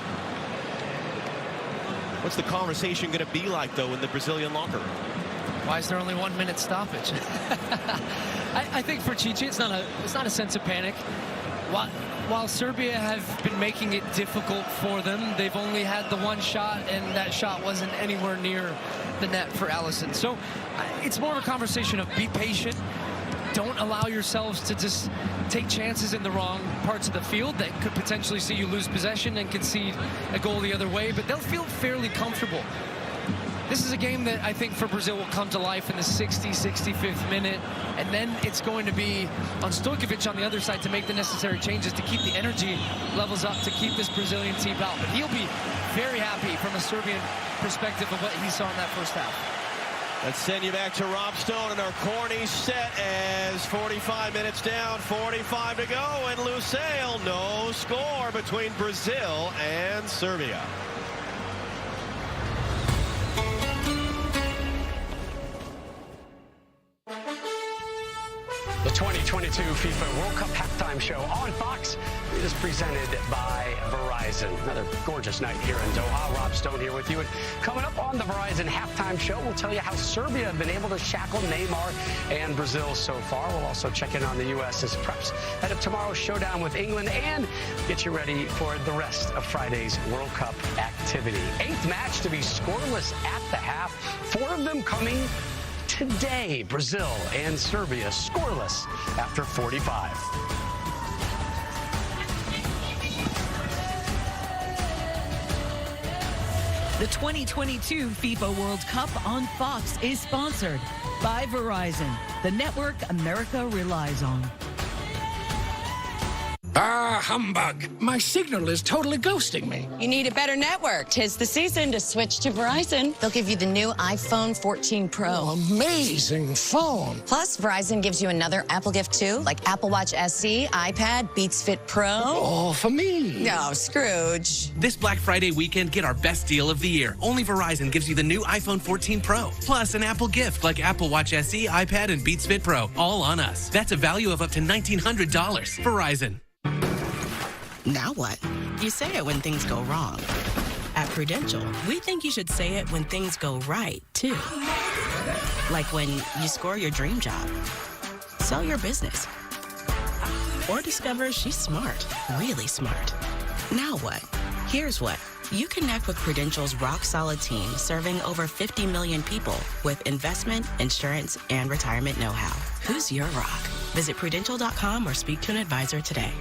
What's the conversation going to be like, though, in the Brazilian locker room? Why is there only 1 minute stoppage? I think for Chichi, it's not a sense of panic. While Serbia have been making it difficult for them, they've only had the one shot, and that shot wasn't anywhere near the net for Alisson. So it's more of a conversation of be patient. Don't allow yourselves to just take chances in the wrong parts of the field that could potentially see you lose possession and concede a goal the other way, but they'll feel fairly comfortable. This is a game that I think for Brazil will come to life in the 65th minute, and then it's going to be on Stojkovic on the other side to make the necessary changes to keep the energy levels up, to keep this Brazilian team out. But he'll be very happy from a Serbian perspective of what he saw in that first half. Let's send you back to Rob Stone and our corny set as 45 minutes down, 45 to go, and Lusail, no score between Brazil and Serbia. The 2022 FIFA World Cup halftime show on Fox is presented by Verizon. Another gorgeous night here in Doha. Rob Stone here with you. And coming up on the Verizon halftime show, we'll tell you how Serbia have been able to shackle Neymar and Brazil so far. We'll also check in on the U.S.'s preps ahead of tomorrow's showdown with England and get you ready for the rest of Friday's World Cup activity. 8th match to be scoreless at the half. 4 of them coming today. Brazil and Serbia scoreless after 45. The 2022 FIFA World Cup on Fox is sponsored by Verizon, the network America relies on. Ah, humbug. My signal is totally ghosting me. You need a better network. 'Tis the season to switch to Verizon. They'll give you the new iPhone 14 Pro. Oh, amazing phone. Plus, Verizon gives you another Apple gift, too, like Apple Watch SE, iPad, Beats Fit Pro. Oh, for me. No, Scrooge. This Black Friday weekend, get our best deal of the year. Only Verizon gives you the new iPhone 14 Pro, plus an Apple gift like Apple Watch SE, iPad, and Beats Fit Pro, all on us. That's a value of up to $1,900. Verizon. Now what? You say it when things go wrong. At Prudential, we think you should say it when things go right, too. Like when you score your dream job, sell your business, or discover she's smart, really smart. Now what? Here's what. You connect with Prudential's rock-solid team serving over 50 million people with investment, insurance, and retirement know-how. Who's your rock? Visit Prudential.com or speak to an advisor today.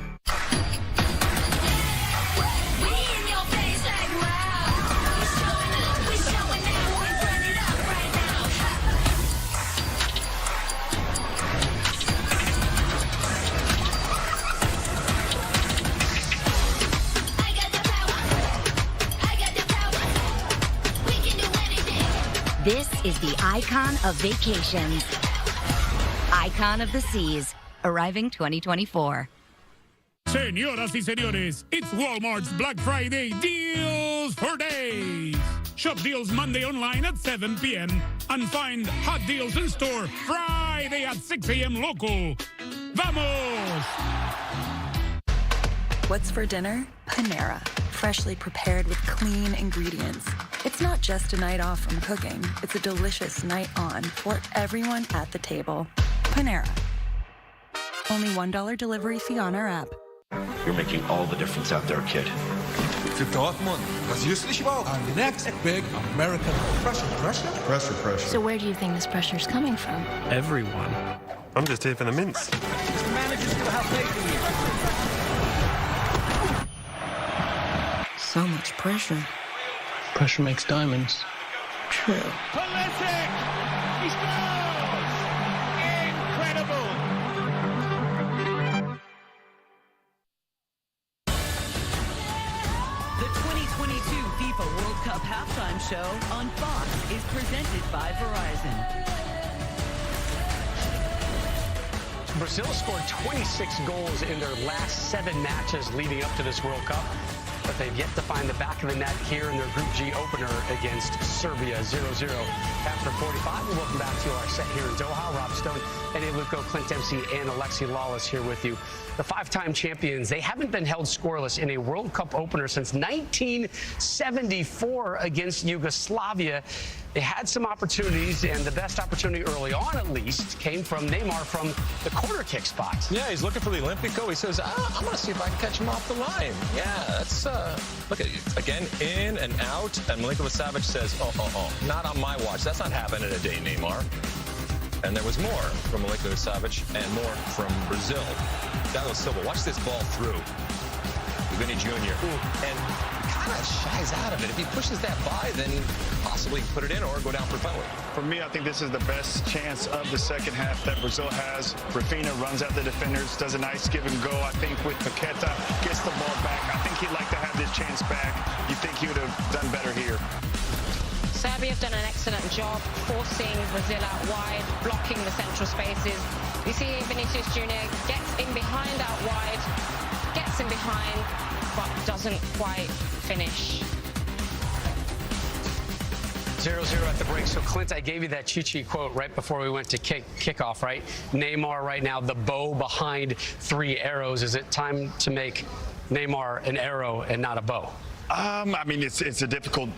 This is the icon of vacations. Icon of the seas, arriving 2024. Señoras y señores, it's Walmart's Black Friday deals for days. Shop deals Monday online at 7 p.m. and find hot deals in store Friday at 6 a.m. local. Vamos! What's for dinner? Panera. Freshly prepared with clean ingredients. It's not just a night off from cooking. It's a delicious night on for everyone at the table. Panera. Only $1 delivery fee on our app. You're making all the difference out there, kid. And the next big American pressure. So where do you think this pressure is coming from? Everyone. I'm just here for the mints. The manager's still have faith in you. So much pressure. Pressure makes diamonds. True. Pulisic! He scores! Incredible! The 2022 FIFA World Cup halftime show on Fox is presented by Verizon. Brazil scored 26 goals in their last 7 matches leading up to this World Cup, but they've yet to find the back of the net here in their Group G opener against Serbia, 0-0. After 45, we'll welcome back to our set here in Doha. Rob Stone, Eddie Luco, Clint Dempsey, and Alexi Lawless here with you. The 5-time champions, they haven't been held scoreless in a World Cup opener since 1974 against Yugoslavia. They had some opportunities, and the best opportunity early on, at least, came from Neymar from the corner kick spot. Yeah, he's looking for the Olympico. He says, I'm going to see if I can catch him off the line. Yeah, that's, look at it. Again, in and out. And Milinkovic-Savic says, not on my watch. That's not happening a day, Neymar. And there was more from Milinkovic-Savic and more from Brazil. Thiago Silva, watch this ball through. Vinny Jr. And kind of shies out of it. If he pushes that by, then possibly put it in or go down for penalty. For me, I think this is the best chance of the second half that Brazil has. Rafinha runs at the defenders, does a nice give and go. I think with Paqueta, gets the ball back. I think he'd like to have this chance back. You think he would have done better here. Serbia have done an excellent job forcing Brazil out wide, blocking the central spaces. You see Vinicius Jr. gets in behind out wide, gets in behind, but doesn't quite finish. 0-0 at the break. So, Clint, I gave you that Chichi quote right before we went to kickoff, right? Neymar right now, the bow behind 3 arrows. Is it time to make Neymar an arrow and not a bow? I mean, it's a difficult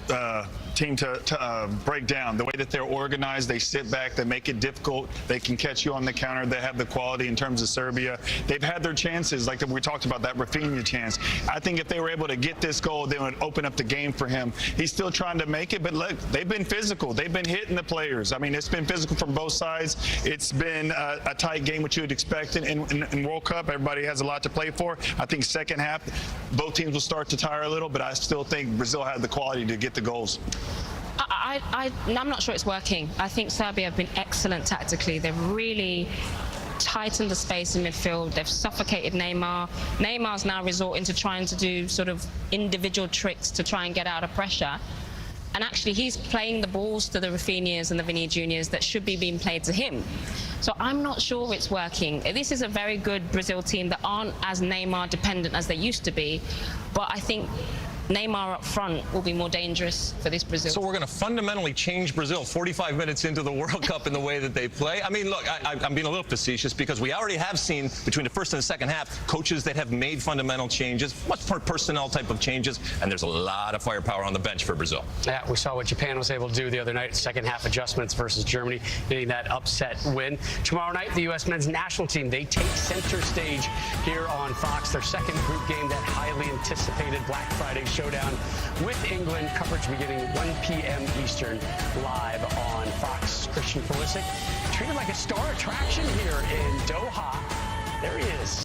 team to break down. The way that they're organized, they sit back, they make it difficult. They can catch you on the counter. They have the quality in terms of Serbia. They've had their chances, like we talked about that Rafinha chance. I think if they were able to get this goal, they would open up the game for him. He's still trying to make it, but look, they've been physical. They've been hitting the players. I mean, it's been physical from both sides. It's been a tight game, which you would expect in World Cup. Everybody has a lot to play for. I think second half, both teams will start to tire a little, but I still think Brazil had the quality to get the goals. I'm not sure it's working. I think Serbia have been excellent tactically. They've really tightened the space in midfield. They've suffocated Neymar. Neymar's now resorting to trying to do sort of individual tricks to try and get out of pressure. And actually, he's playing the balls to the Rafinhas and the Vini Juniors that should be being played to him. So I'm not sure it's working. This is a very good Brazil team that aren't as Neymar dependent as they used to be. But I think Neymar up front will be more dangerous for this Brazil. So we're going to fundamentally change Brazil 45 minutes into the World Cup in the way that they play. I mean, look, I'm being a little facetious because we already have seen between the first and the second half coaches that have made fundamental changes, much more personnel type of changes, and there's a lot of firepower on the bench for Brazil. Yeah, we saw what Japan was able to do the other night, second half adjustments versus Germany, getting that upset win. Tomorrow night, the U.S. men's national team, they take center stage here on Fox, their second group game, that highly anticipated Black Friday showdown with England. Coverage beginning 1 p.m. Eastern, live on Fox. Christian Pulisic treated like a star attraction here in Doha. There he is.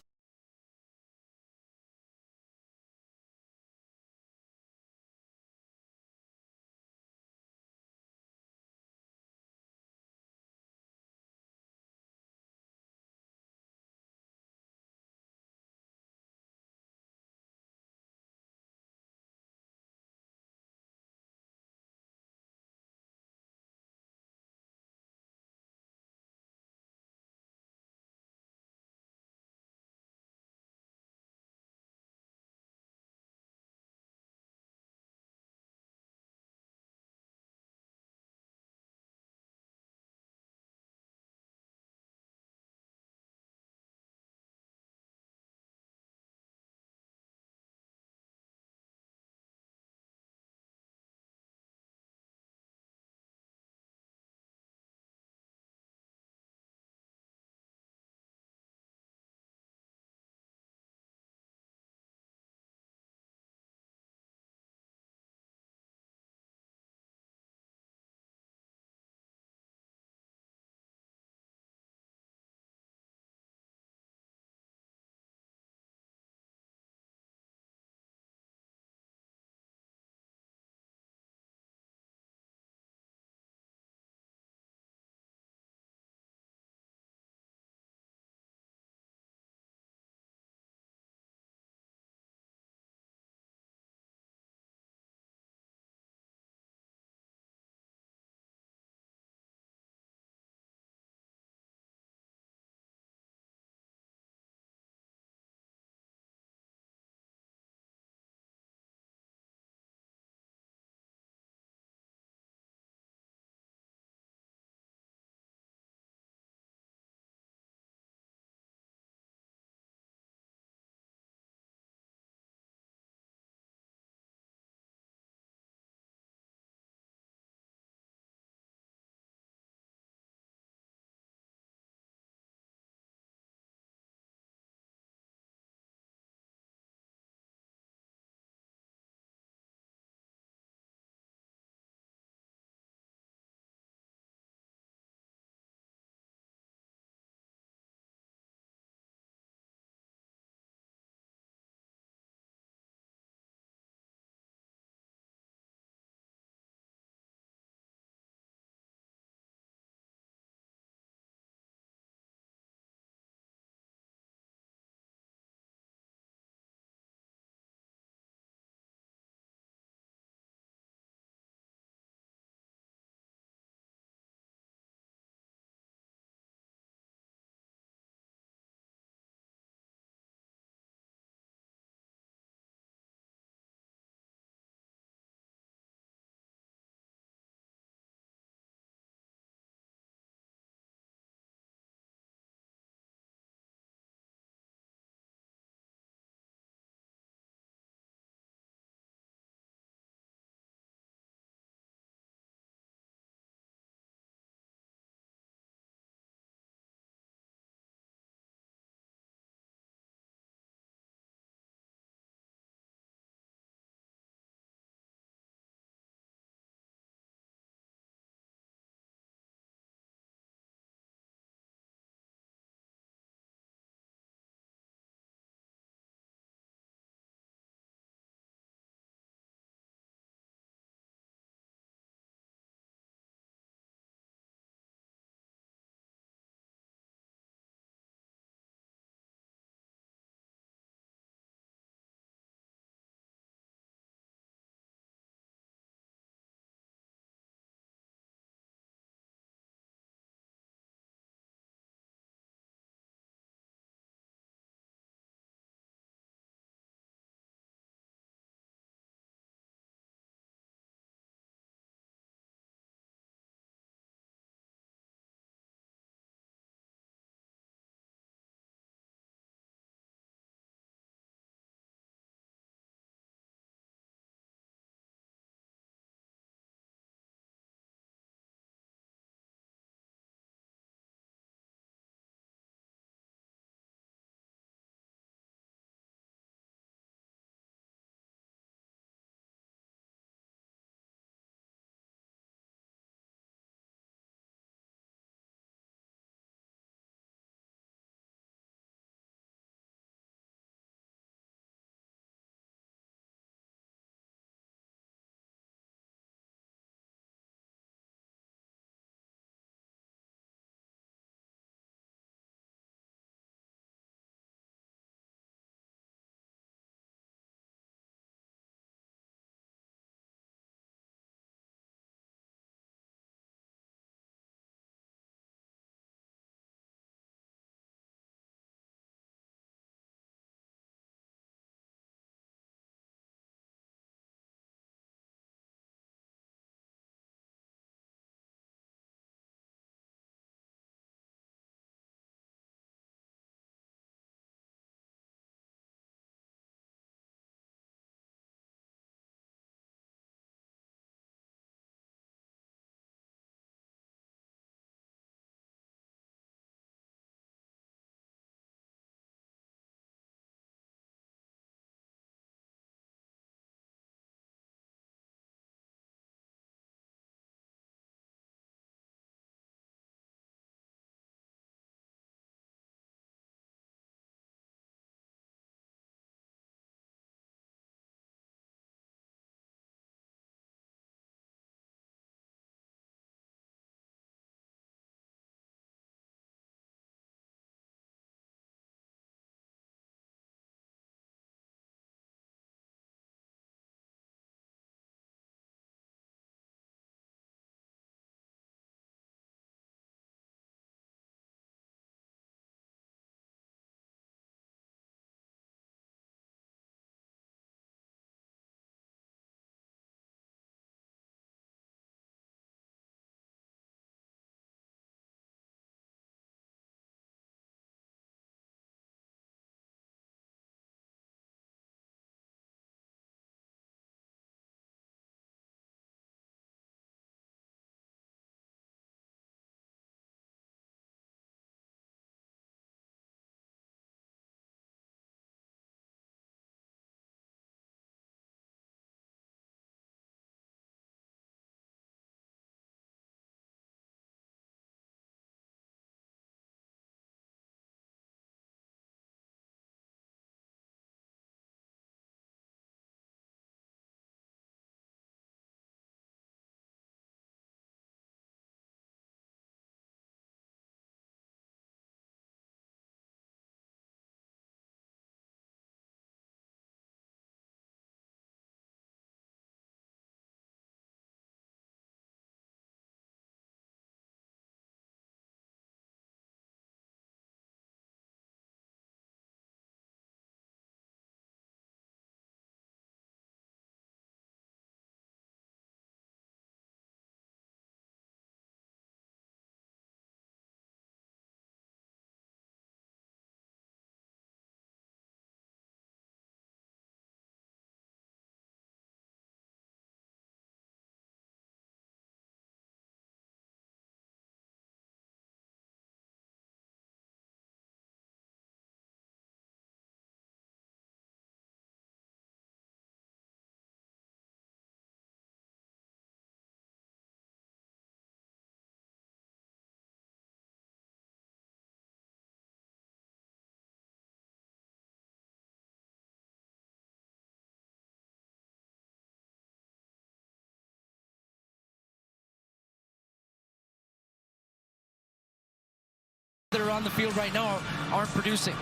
on the field right now aren't producing.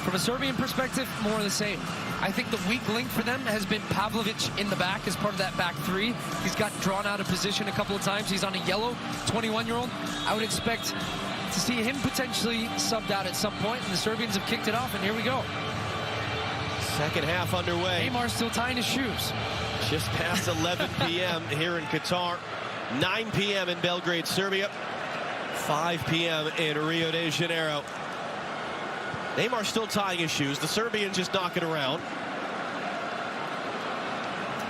From a Serbian perspective, more of the same. I think the weak link for them has been Pavlovic in the back as part of that back three. He's got drawn out of position a couple of times. He's on a yellow, 21-year-old. I would expect to see him potentially subbed out at some point, and the Serbians have kicked it off, and here we go. Second half underway. Neymar's still tying his shoes. Just past 11 p.m. here in Qatar. 9 p.m. in Belgrade, Serbia. 5 p.m. in Rio de Janeiro. Neymar still tying his shoes. The Serbians just knocking around.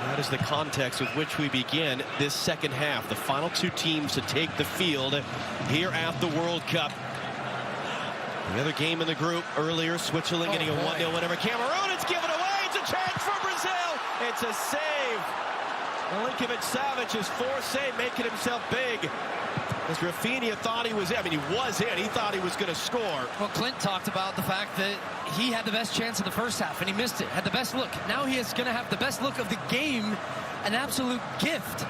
That is the context with which we begin this second half. The final two teams to take the field here at the World Cup. The other game in the group earlier, Switzerland getting a 1-0 win over Cameroon. It's given away. It's a chance for Brazil. It's a save. Milinkovic-Savic is forced, making himself big. As Rafinha thought he was in. I mean, he was in. He thought he was going to score. Well, Clint talked about the fact that he had the best chance in the first half, and he missed it. Had the best look. Now he is going to have the best look of the game. An absolute gift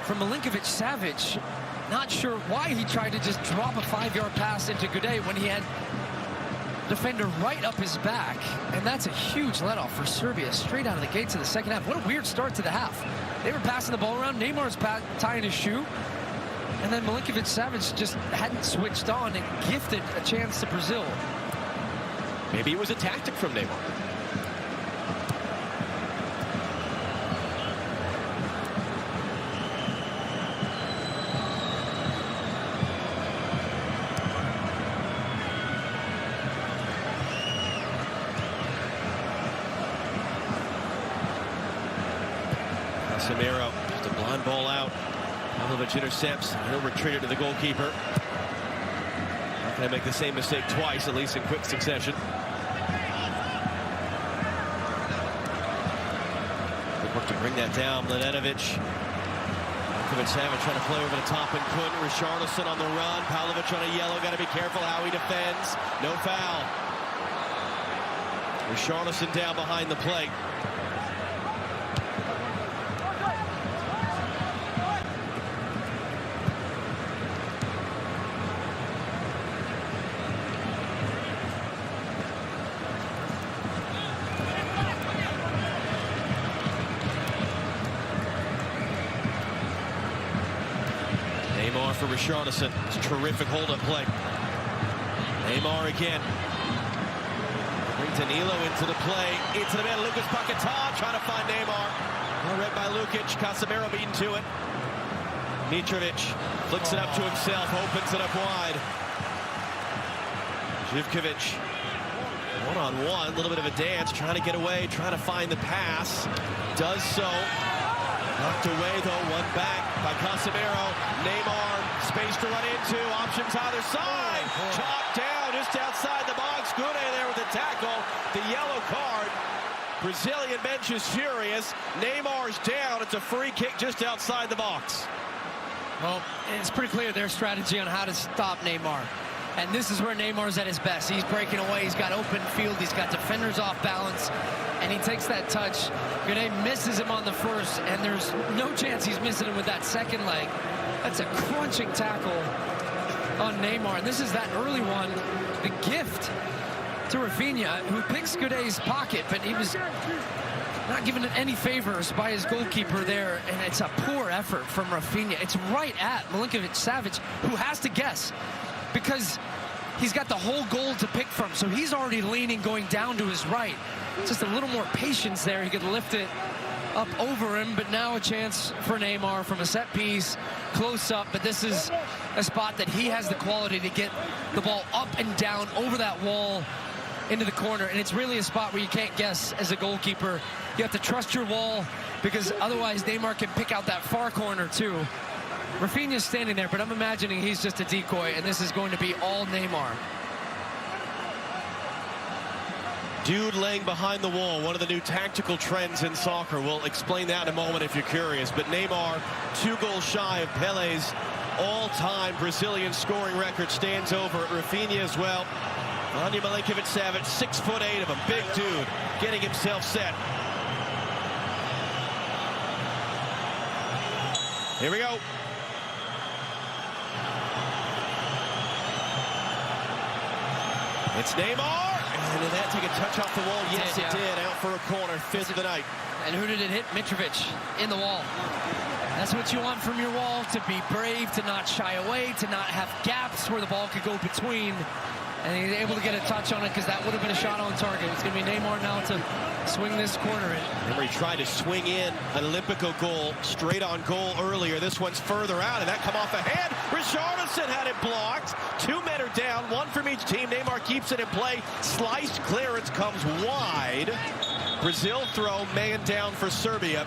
from Milinkovic-Savic. Not sure why he tried to just drop a 5-yard pass into Goudet when he had defender right up his back. And that's a huge let-off for Serbia straight out of the gates of the second half. What a weird start to the half. They were passing the ball around. Neymar's tying his shoe. And then Milinkovic-Savic just hadn't switched on and gifted a chance to Brazil. Maybe it was a tactic from Neymar. Casemiro, just a blind ball out. Pavlovic intercepts. He'll retreat it to the goalkeeper. Not going to make the same mistake twice, at least in quick succession. Good work to bring that down. Mladenovic. Milinkovic-Savic trying to play over the top and couldn't. Richarlison on the run. Pavlovic on a yellow. Got to be careful how he defends. No foul. Richarlison down behind the plate. Neymar for Richarlison. It's a terrific hold-up play. Neymar again. Brings Danilo into the play. Into the middle. Lucas Paquetá trying to find Neymar. Well read by Lukic. Casemiro beaten to it. Mitrovic flicks it up to himself. Opens it up wide. Živkovic. One-on-one. A little bit of a dance. Trying to get away. Trying to find the pass. Does so. Knocked away, though. One back by Casemiro. Neymar, space to run into. Options either side. Chopped down just outside the box. Goudet there with the tackle. The yellow card. Brazilian bench is furious. Neymar's down. It's a free kick just outside the box. Well, it's pretty clear their strategy on how to stop Neymar. And this is where Neymar's at his best. He's breaking away. He's got open field. He's got defenders off balance. And he takes that touch. Goudet misses him on the first, and there's no chance he's missing him with that second leg. That's a crunching tackle on Neymar. And this is that early one, the gift to Rafinha, who picks Goudet's pocket, but he was not given any favors by his goalkeeper there. And it's a poor effort from Rafinha. It's right at Milinkovic-Savic, who has to guess, because he's got the whole goal to pick from. So he's already leaning, going down to his right. Just a little more patience there. He could lift it up over him, but now a chance for Neymar from a set piece, close up. But this is a spot that he has the quality to get the ball up and down over that wall into the corner. And it's really a spot where you can't guess as a goalkeeper. You have to trust your wall, because otherwise Neymar can pick out that far corner too. Rafinha's standing there, but I'm imagining he's just a decoy, and this is going to be all Neymar. Dude laying behind the wall, one of the new tactical trends in soccer. We'll explain that in a moment if you're curious. But Neymar, 2 goals shy of Pele's all-time Brazilian scoring record, stands over Rafinha as well. Vanja Milinkovic-Savic, 6'8" of a big dude, getting himself set. Here we go. It's Neymar. And did that take a touch off the wall? Yes, it did. Out for a corner. 5th of the night. And who did it hit? Mitrovic in the wall. That's what you want from your wall, to be brave, to not shy away, to not have gaps where the ball could go between. And he's able to get a touch on it because that would have been a shot on target. It's going to be Neymar now to swing this corner in. Remember, he tried to swing in an Olympico goal, straight on goal earlier. This one's further out, and that come off a hand. Richarlison had it blocked. 2 men are down, 1 from each team. Neymar keeps it in play. Sliced clearance comes wide. Brazil throw, man down for Serbia.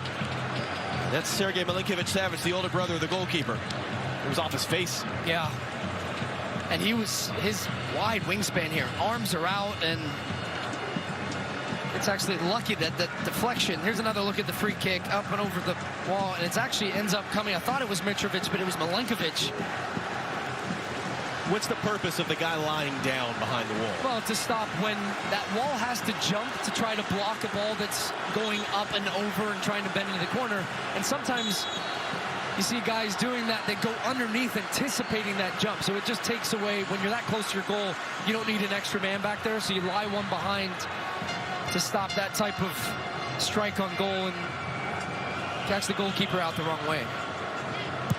That's Sergej Milinkovic-Savic, the older brother of the goalkeeper. It was off his face. Yeah. And his wide wingspan here. Arms are out, and it's actually lucky that the deflection. Here's another look at the free kick up and over the wall, and it actually ends up coming. I thought it was Mitrovic, but it was Milinkovic. What's the purpose of the guy lying down behind the wall? Well, to stop when that wall has to jump to try to block a ball that's going up and over and trying to bend into the corner. And sometimes you see guys doing that. They go underneath, anticipating that jump. So it just takes away, when you're that close to your goal, you don't need an extra man back there. So you lie one behind to stop that type of strike on goal and catch the goalkeeper out the wrong way.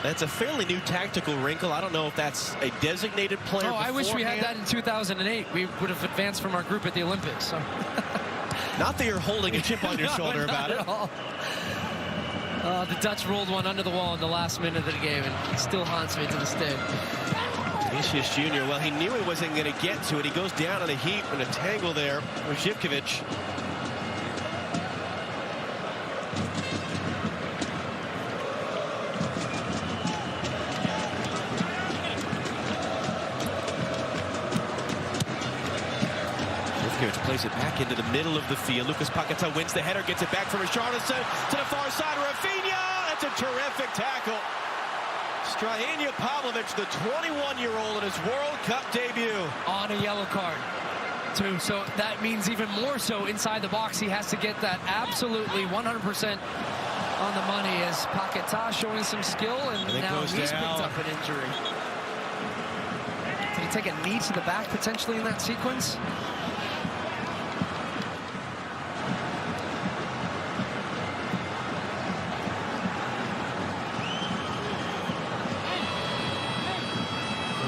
That's a fairly new tactical wrinkle. I don't know if that's a designated player. Oh, I wish we had that in 2008. We would have advanced from our group at the Olympics. So. Not that you're holding a chip on your shoulder about it. The Dutch rolled one under the wall in the last minute of the game, and it still haunts me to this day. Vinicius Jr., well, he knew he wasn't going to get to it. He goes down in a heap and a tangle there with Živković. Plays it back into the middle of the field. Lucas Paquetá wins the header, gets it back from Richarlison to the far side. Rafinha! That's a terrific tackle. Strahina Pavlovic, the 21-year-old in his World Cup debut. On a yellow card, too. So that means even more so inside the box. He has to get that absolutely 100% on the money, as Paquetá showing some skill, and now he's picked up an injury. Did he take a knee to the back potentially in that sequence?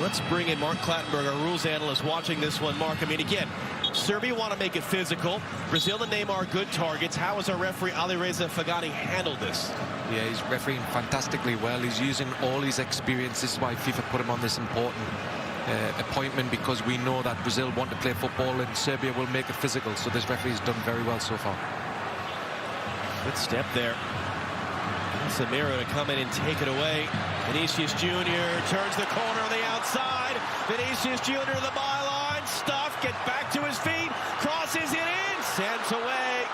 Let's bring in Mark Clattenburg, our rules analyst, watching this one. Mark, I mean, again, Serbia want to make it physical. Brazil and Neymar good targets. How has our referee Alireza Fagani handled this? Yeah, he's refereeing fantastically well. He's using all his experience. This is why FIFA put him on this important appointment, because we know that Brazil want to play football and Serbia will make it physical. So this referee's done very well so far. Good step there. Samiro to come in and take it away. Vinicius Jr. turns the corner on the outside. Vinicius Jr. to the byline. Stuff, gets back to his feet. Crosses it in. Sent away.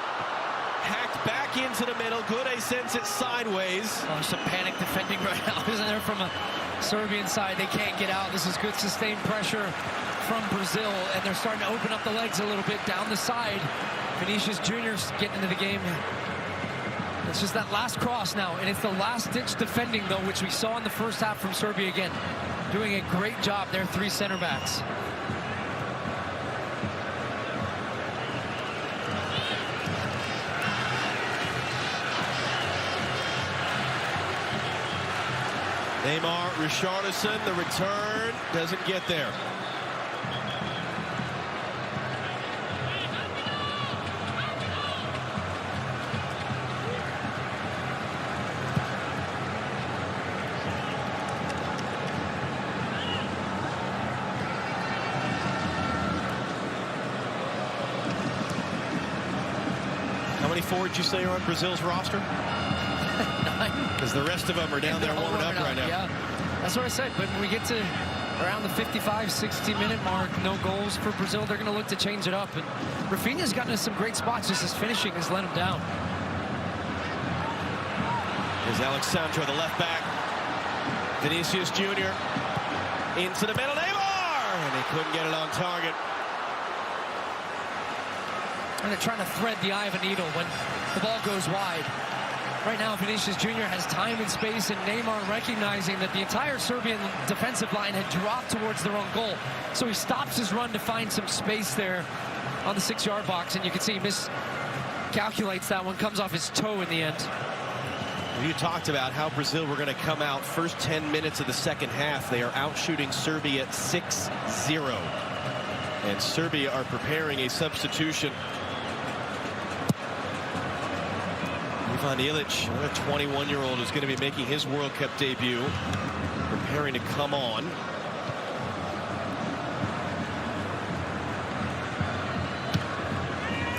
Hacked back into the middle. Gude sends it sideways. Oh, there's some panic defending right now, isn't there, from a Serbian side? They can't get out. This is good sustained pressure from Brazil, and they're starting to open up the legs a little bit down the side. Vinicius Jr. getting into the game. It's just that last cross now, and it's the last-ditch defending, though, which we saw in the first half from Serbia again. Doing a great job, their 3 center backs. Neymar, Richarlison, the return doesn't get there. How many forwards you say are on Brazil's roster? 9. Because the rest of them are down there warming up right now. Yeah, that's what I said. But when we get to around the 55, 60-minute mark, no goals for Brazil, they're going to look to change it up. And Rafinha's gotten to some great spots. Just his finishing has let him down. Here's Alexandro, the left back. Vinicius Jr. into the middle. Neymar! And they couldn't get it on target. And they're trying to thread the eye of a needle when the ball goes wide. right now Vinicius Jr. has time and space, and Neymar recognizing that the entire Serbian defensive line had dropped towards their own goal. So he stops his run to find some space there on the 6-yard box, and you can see he miscalculates that one, comes off his toe in the end. You talked about how Brazil were going to come out first 10 minutes of the second half. They are out shooting Serbia 6-0. And Serbia are preparing a substitution. Ivan Ilic, a 21-year-old, who's going to be making his World Cup debut, preparing to come on.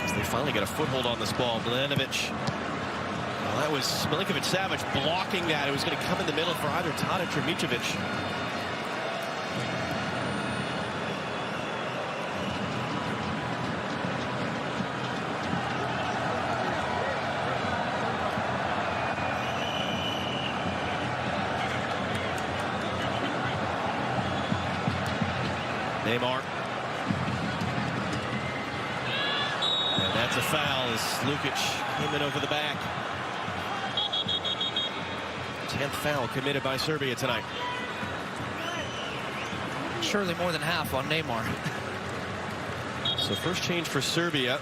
As they finally get a foothold on this ball, Mladenovic. Well, that was Milinkovic-Savic blocking that. It was going to come in the middle for either Tadic or Mitrovic. Neymar. And that's a foul as Lukic came in over the back. 10th foul committed by Serbia tonight. Surely more than half on Neymar. So first change for Serbia.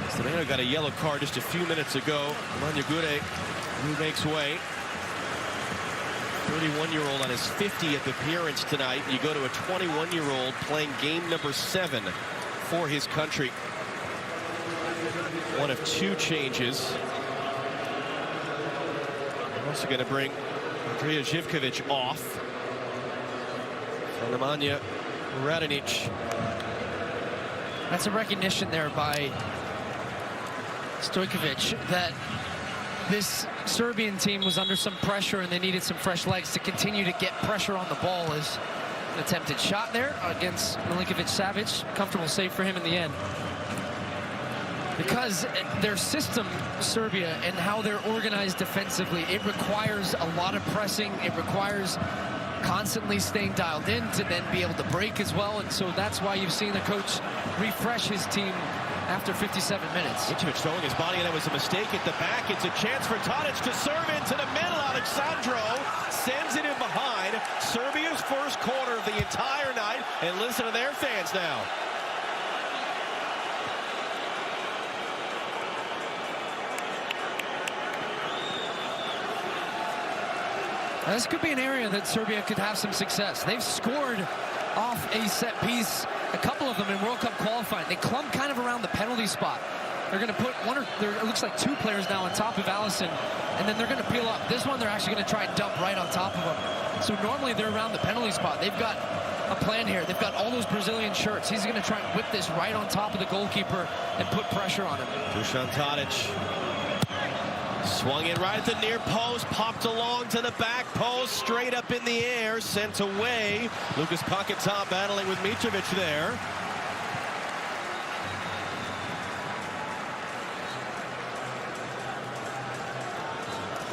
Stameno got a yellow card just a few minutes ago. Manja Gure, who makes way. 31-year-old on his 50th appearance tonight. You go to a 21-year-old playing game number 7 for his country. One of 2 changes. We're also going to bring Andrija Živković off. For Nemanja Radonic. That's a recognition there by Stojkovic that this Serbian team was under some pressure and they needed some fresh legs to continue to get pressure on the ball. As an attempted shot there against Milinkovic-Savic. Comfortable save for him in the end. Because their system, Serbia, and how they're organized defensively, it requires a lot of pressing. It requires constantly staying dialed in to then be able to break as well. And so that's why you've seen the coach refresh his team after 57 minutes. Mitrovic throwing his body, and that was a mistake at the back. It's a chance for Tadic to serve into the middle. Alexandro sends it in behind. Serbia's first corner of the entire night. And listen to their fans now. Now, this could be an area that Serbia could have some success. They've scored off a set piece, a couple of them in World Cup qualifying. They clump kind of around the penalty spot. They're going to put it looks like 2 players now on top of Allison, and then they're going to peel up. This one, they're actually going to try and dump right on top of him. So normally they're around the penalty spot. They've got a plan here. They've got all those Brazilian shirts. He's going to try and whip this right on top of the goalkeeper and put pressure on him. Dusan Tadic. Swung in right at the near post, popped along to the back post, straight up in the air, sent away. Lucas Paquetá battling with Mitrovic there.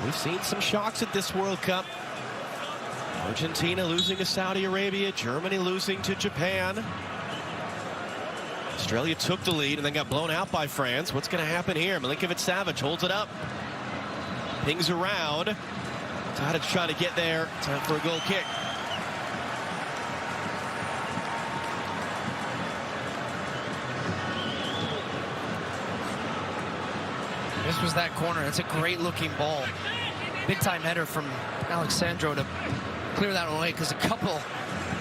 We've seen some shocks at this World Cup. Argentina losing to Saudi Arabia, Germany losing to Japan. Australia took the lead and then got blown out by France. What's going to happen here? Milinkovic-Savic holds it up. Pings around. Tadic trying to get there. Time for a goal kick. This was that corner. It's a great looking ball. Big time header from Alexandro to clear that away, because a couple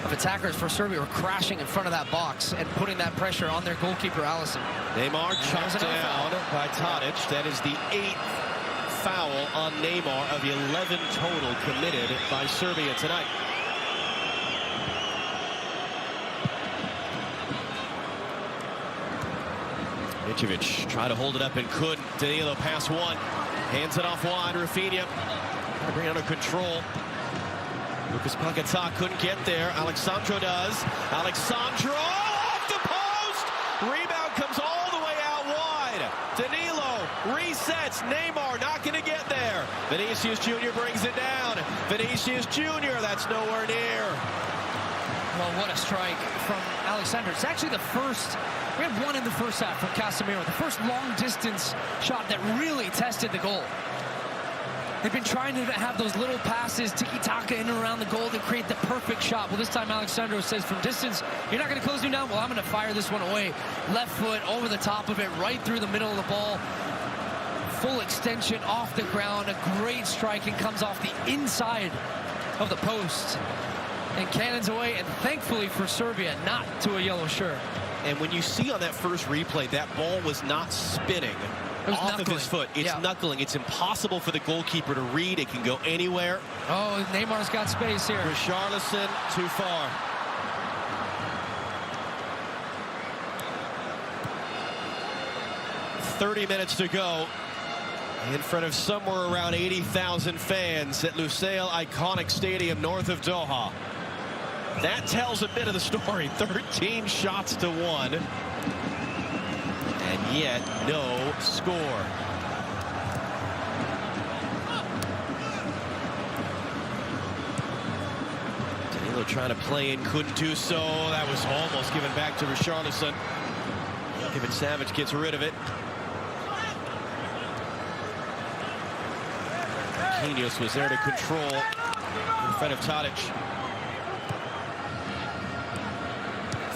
of attackers for Serbia were crashing in front of that box and putting that pressure on their goalkeeper, Allison. Neymar chopped down by Tadic. That is the 8th foul on Neymar of 11 total committed by Serbia tonight. Mitrovic tried to hold it up and couldn't. Danilo pass one. Hands it off wide. Rafinha trying to bring it under control. Lucas Paquetá couldn't get there. Alexandro does. Alexandro off the post. Rebound comes all the way out wide. Danilo resets. Neymar not going to get there. Vinicius Jr. brings it down. Vinicius Jr. That's nowhere near. Well, what a strike from Alexandro. It's actually the first. We had one in the first half from Casemiro. The first long distance shot that really tested the goal. They've been trying to have those little passes, tiki-taka in and around the goal to create the perfect shot. Well, this time Alexandro says from distance, you're not going to close me down? Well, I'm going to fire this one away. Left foot over the top of it, right through the middle of the ball. Full extension off the ground. A great strike and comes off the inside of the post. And cannons away, and thankfully for Serbia, not to a yellow shirt. And when you see on that first replay, that ball was not spinning off of his foot. It's knuckling. It's impossible for the goalkeeper to read. It can go anywhere. Oh, Neymar's got space here. Richarlison too far. "30 minutes to go in front of somewhere around 80,000 fans at Lusail Iconic Stadium north of Doha. That tells a bit of the story. 13 shots to 1. And yet, no score. Danilo trying to play in, couldn't do so. That was almost given back to Richarlison. Savage gets rid of it. Marquinhos was there to control in front of Tadic.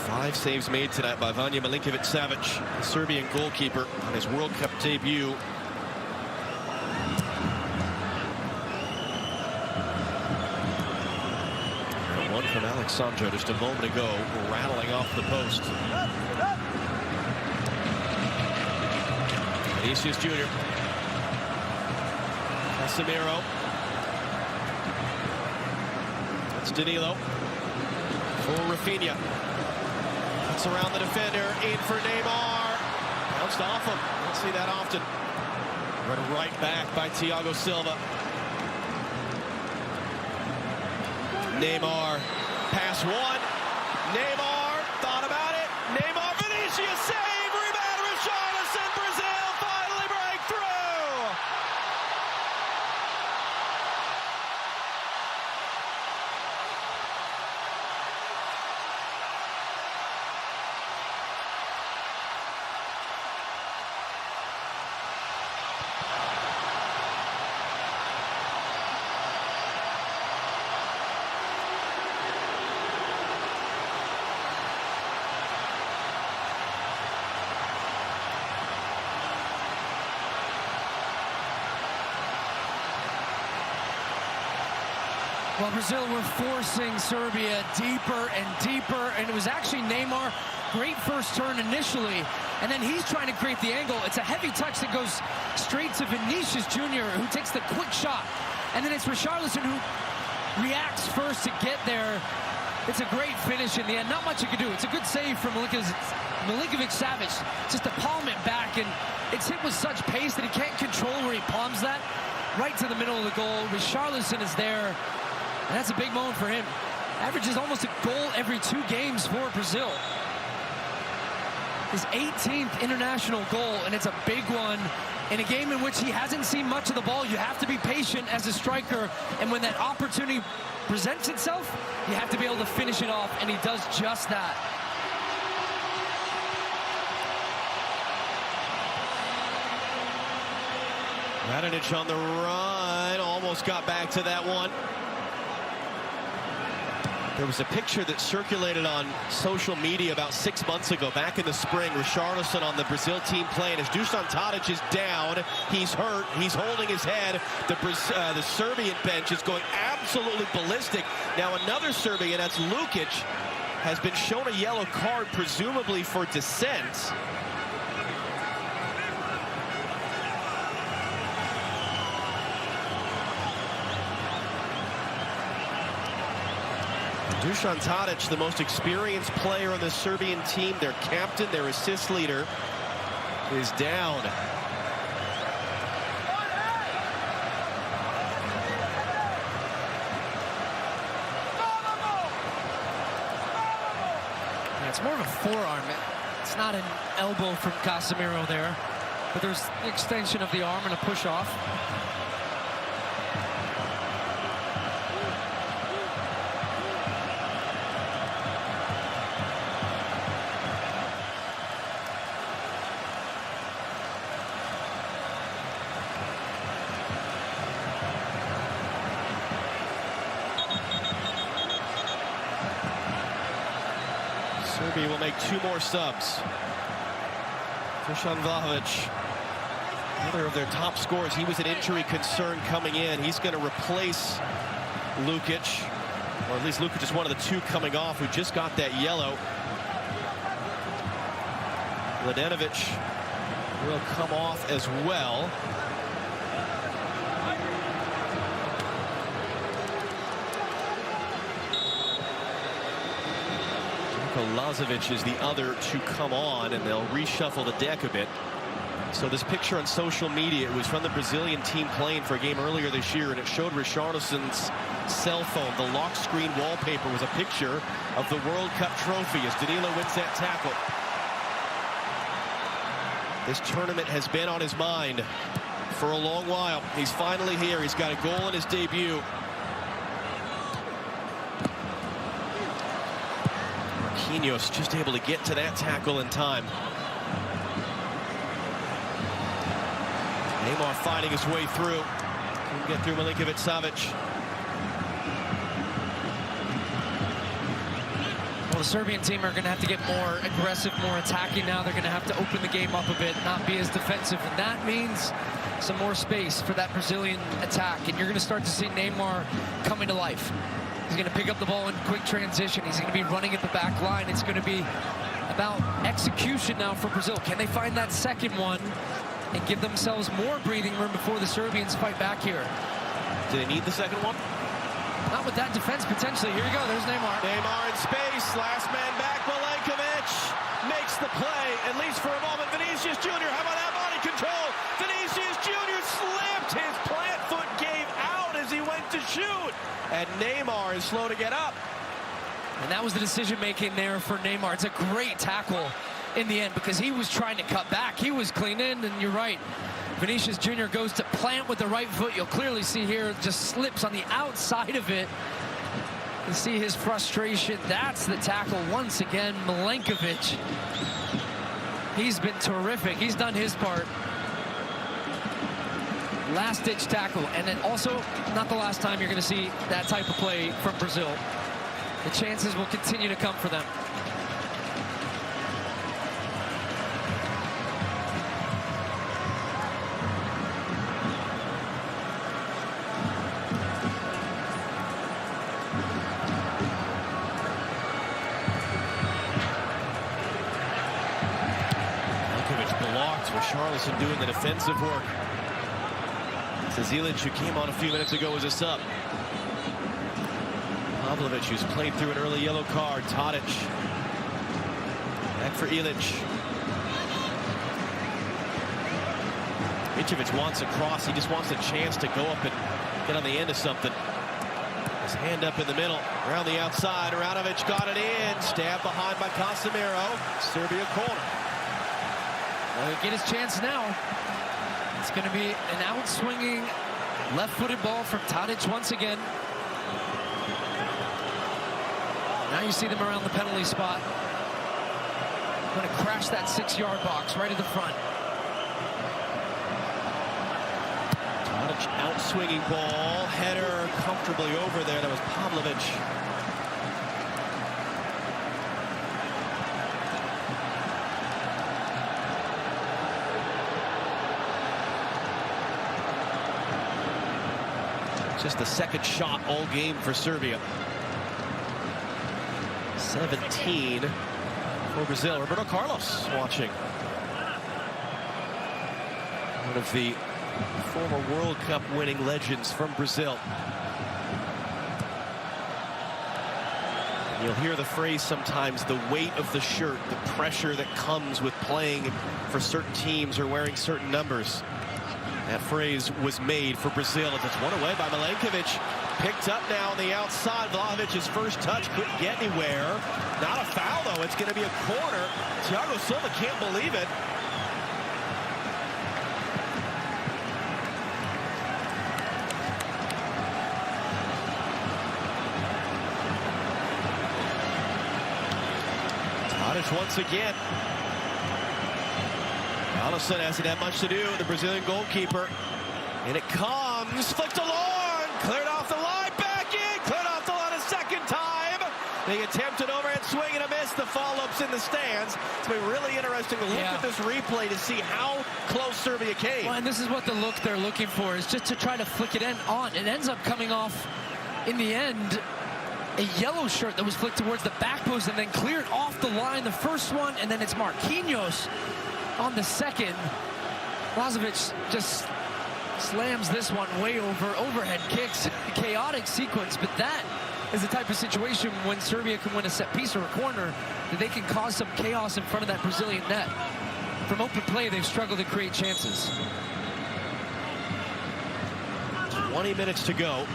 5 saves made tonight by Vanja Milinkovic-Savic, the Serbian goalkeeper, on his World Cup debut. One from Alexandro just a moment ago, rattling off the post. Vinicius Jr. Casemiro. That's Danilo. For Rafinha. That's around the defender, in for Neymar. Bounced off him. Don't see that often. Run right back by Thiago Silva. Neymar. Pass one. Neymar. Thought about it. Neymar. Vinicius save. Rebound. Richarlison. Brazil finally break through. Well, Brazil were forcing Serbia deeper and deeper, and it was actually Neymar. Great first turn initially, and then he's trying to create the angle. It's a heavy touch that goes straight to Vinicius Jr., who takes the quick shot. And then it's Richarlison who reacts first to get there. It's a great finish in the end. Not much you can do. It's a good save from Milinkovic-Savic. Just to palm it back, and it's hit with such pace that he can't control where he palms that. Right to the middle of the goal. Richarlison is there. And that's a big moment for him. Averages almost a goal every 2 games for Brazil. His 18th international goal, and it's a big one in a game in which he hasn't seen much of the ball. You have to be patient as a striker, and when that opportunity presents itself, you have to be able to finish it off, and he does just that. Radonic on the run, almost got back to that one. There was a picture that circulated on social media about 6 months ago, back in the spring. Richarlison on the Brazil team playing as Dusan Tadic is down. He's hurt. He's holding his head. The Serbian bench is going absolutely ballistic. Now another Serbian, that's Lukic, has been shown a yellow card, presumably for dissent. Dusan Tadic, the most experienced player on the Serbian team, their captain, their assist leader, is down. Yeah, it's more of a forearm. It's not an elbow from Casemiro there, but there's the extension of the arm and a push off. Serbia will make 2 more subs. Dusan Vlahovic, another of their top scorers. He was an injury concern coming in. He's going to replace Lukic, or at least Lukic is one of the 2 coming off who just got that yellow. Mladenovic will come off as well. Lazovic is the other to come on, and they'll reshuffle the deck a bit. So this picture on social media, it was from the Brazilian team playing for a game earlier this year, and it showed Richarlison's cell phone. The lock screen wallpaper was a picture of the World Cup trophy as Danilo wins that tackle. This tournament has been on his mind for a long while. He's finally here. He's got a goal in his debut. Marquinhos just able to get to that tackle in time. Neymar fighting his way through. Couldn't get through Milinkovic-Savic. Well, the Serbian team are going to have to get more aggressive, more attacking now. They're going to have to open the game up a bit, not be as defensive. And that means some more space for that Brazilian attack. And you're going to start to see Neymar coming to life. He's going to pick up the ball in quick transition. He's going to be running at the back line. It's going to be about execution now for Brazil. Can they find that second one and give themselves more breathing room before the Serbians fight back here? Do they need the second one? Not with that defense, potentially. Here you go. There's Neymar. Neymar in space. Last man back. Milinkovic makes the play, at least for a moment. Vinicius Jr. How about that body control? Vinicius Jr. slipped. His plant foot gave out as he went to shoot. And Neymar is slow to get up. And that was the decision-making there for Neymar. It's a great tackle in the end because he was trying to cut back. He was clean in, and you're right. Vinicius Jr. goes to plant with the right foot. You'll clearly see here, just slips on the outside of it. You see his frustration. That's the tackle once again. Milinkovic. He's been terrific. He's done his part. Last-ditch tackle. And then also, not the last time you're going to see that type of play from Brazil. The chances will continue to come for them. Richarlison doing the defensive work. Ilic, who came on a few minutes ago, was a sub. Pavlovic, who's played through an early yellow card. Tadic. Back for Ilic. Mitrovic wants a cross. He just wants a chance to go up and get on the end of something. His hand up in the middle. Around the outside. Radovich got it in. Stabbed behind by Casemiro. Serbia corner. Well, he'll get his chance now. It's going to be an out-swinging, left-footed ball from Tadic once again. Now you see them around the penalty spot. Going to crash that 6-yard box right at the front. Tadic out-swinging ball. Header comfortably over there. That was Pavlovic. Just the second shot all game for Serbia. 17 for Brazil. Roberto Carlos watching. One of the former World Cup winning legends from Brazil. You'll hear the phrase sometimes, the weight of the shirt, the pressure that comes with playing for certain teams or wearing certain numbers. That phrase was made for Brazil. It's one away by Milinkovic. Picked up now on the outside. Vlahovic's first touch couldn't get anywhere. Not a foul, though. It's going to be a corner. Thiago Silva can't believe it. Tadic once again. Alisson hasn't had much to do, the Brazilian goalkeeper. And it comes, flicked along, cleared off the line, back in, cleared off the line a second time. They attempted overhead swing and a miss. The follow-up's in the stands. It's been really interesting to look at this replay to see how close Serbia came. Well, and this is what the look they're looking for, is just to try to flick it on. It ends up coming off, in the end, a yellow shirt that was flicked towards the back post and then cleared off the line. The first one, and then it's Marquinhos on the second. Lazovic just slams this one way over. Overhead kicks, chaotic sequence, but that is the type of situation when Serbia can win a set piece or a corner that they can cause some chaos in front of that Brazilian net. From open play, they've struggled to create chances. 20 minutes to go.